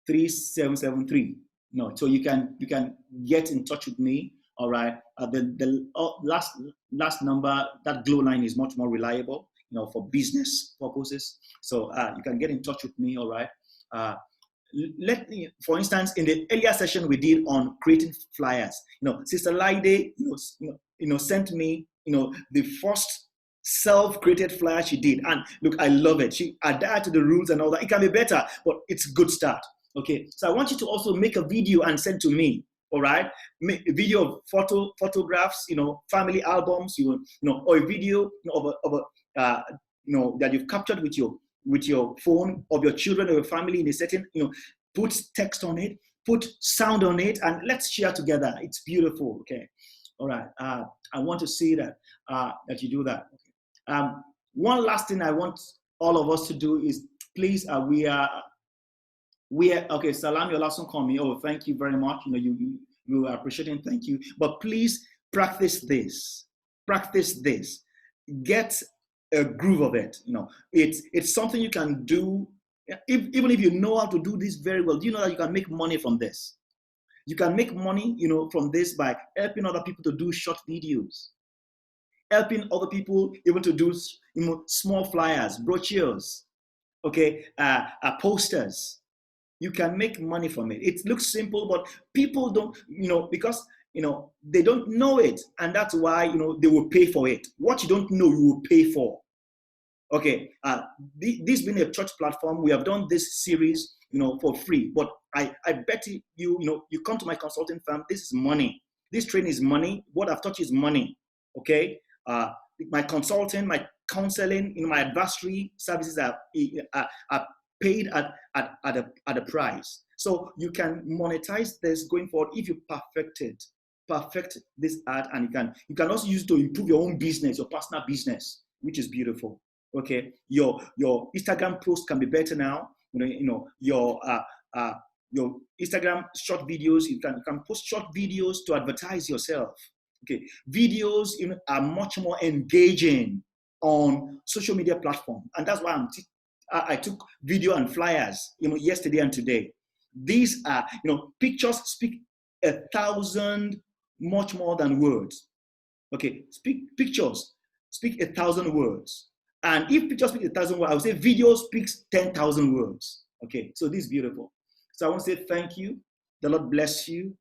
3773. So you can get in touch with me. All right. The last number, that glow line, is much more reliable, for business purposes. So you can get in touch with me. All right. Let me, for instance, in the earlier session we did on creating flyers, Sister Laide, sent me, the first self-created flyer she did, and look, I love it. She adhered to the rules and all that. It can be better, but it's a good start. Okay, so I want you to also make a video and send to me. All right, make a video of photographs, family albums, or a video of that you've captured with your phone of your children or your family in a setting. Put text on it, put sound on it, and let's share together. It's beautiful. Okay, all right. I want to see that you do that. One last thing I want all of us to do is, please, we are okay. Salam Yolasun Komi. Oh, thank you very much. You are appreciating. Thank you. But please practice this. Practice this. Get a groove of it. It's something you can do. Even if you know how to do this very well, do you know that you can make money from this? You can make money, from this by helping other people to do short videos, helping other people even to do, small flyers, brochures, okay, posters. You can make money from it. It looks simple, but people don't, because, they don't know it, and that's why, they will pay for it. What you don't know, you will pay for. Okay, this being a church platform, we have done this series, for free. But I bet you, you come to my consulting firm. This is money. This training is money. What I've taught you is money. Okay, my consulting, my counseling, my advisory services are paid at a price. So you can monetize this going forward if you perfect this art, and you can also use it to improve your own business, your personal business, which is beautiful. Okay, your Instagram post can be better now. Your Instagram short videos, you can post short videos to advertise yourself. Okay, videos are much more engaging on social media platform, and that's why I took video and flyers yesterday and today. These are pictures speak 1,000 much more than words. Okay, pictures speak 1,000 words. And if pictures speak 1,000 words, I would say video speaks 10,000 words. Okay, so this is beautiful. So I want to say thank you. The Lord bless you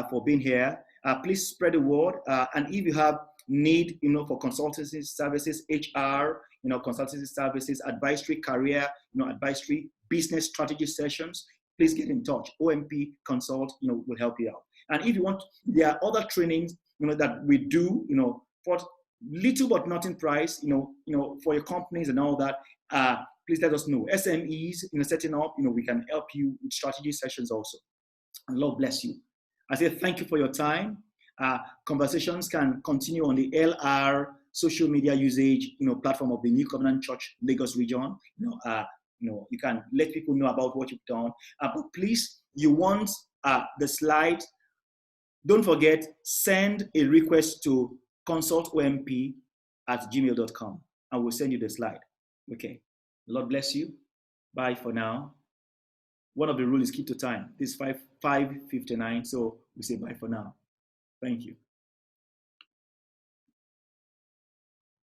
for being here. Please spread the word. And if you have need, for consultancy services, HR, consultancy services, advisory, career, advisory, business strategy sessions, please get in touch. OMP Consult, will help you out. And if you want, there are other trainings, that we do, little but nothing price, for your companies and all that, please let us know. SMEs, setting up, we can help you with strategy sessions also. And Lord bless you. I say thank you for your time. Conversations can continue on the LR social media usage, platform of the New Covenant Church Lagos region. You can let people know about what you've done. But please, you want the slide, don't forget, send a request to consultomp@gmail.com and we'll send you the slide. Okay. Lord bless you. Bye for now. One of the rules is keep to time. This is 5:59, so we say bye for now. Thank you.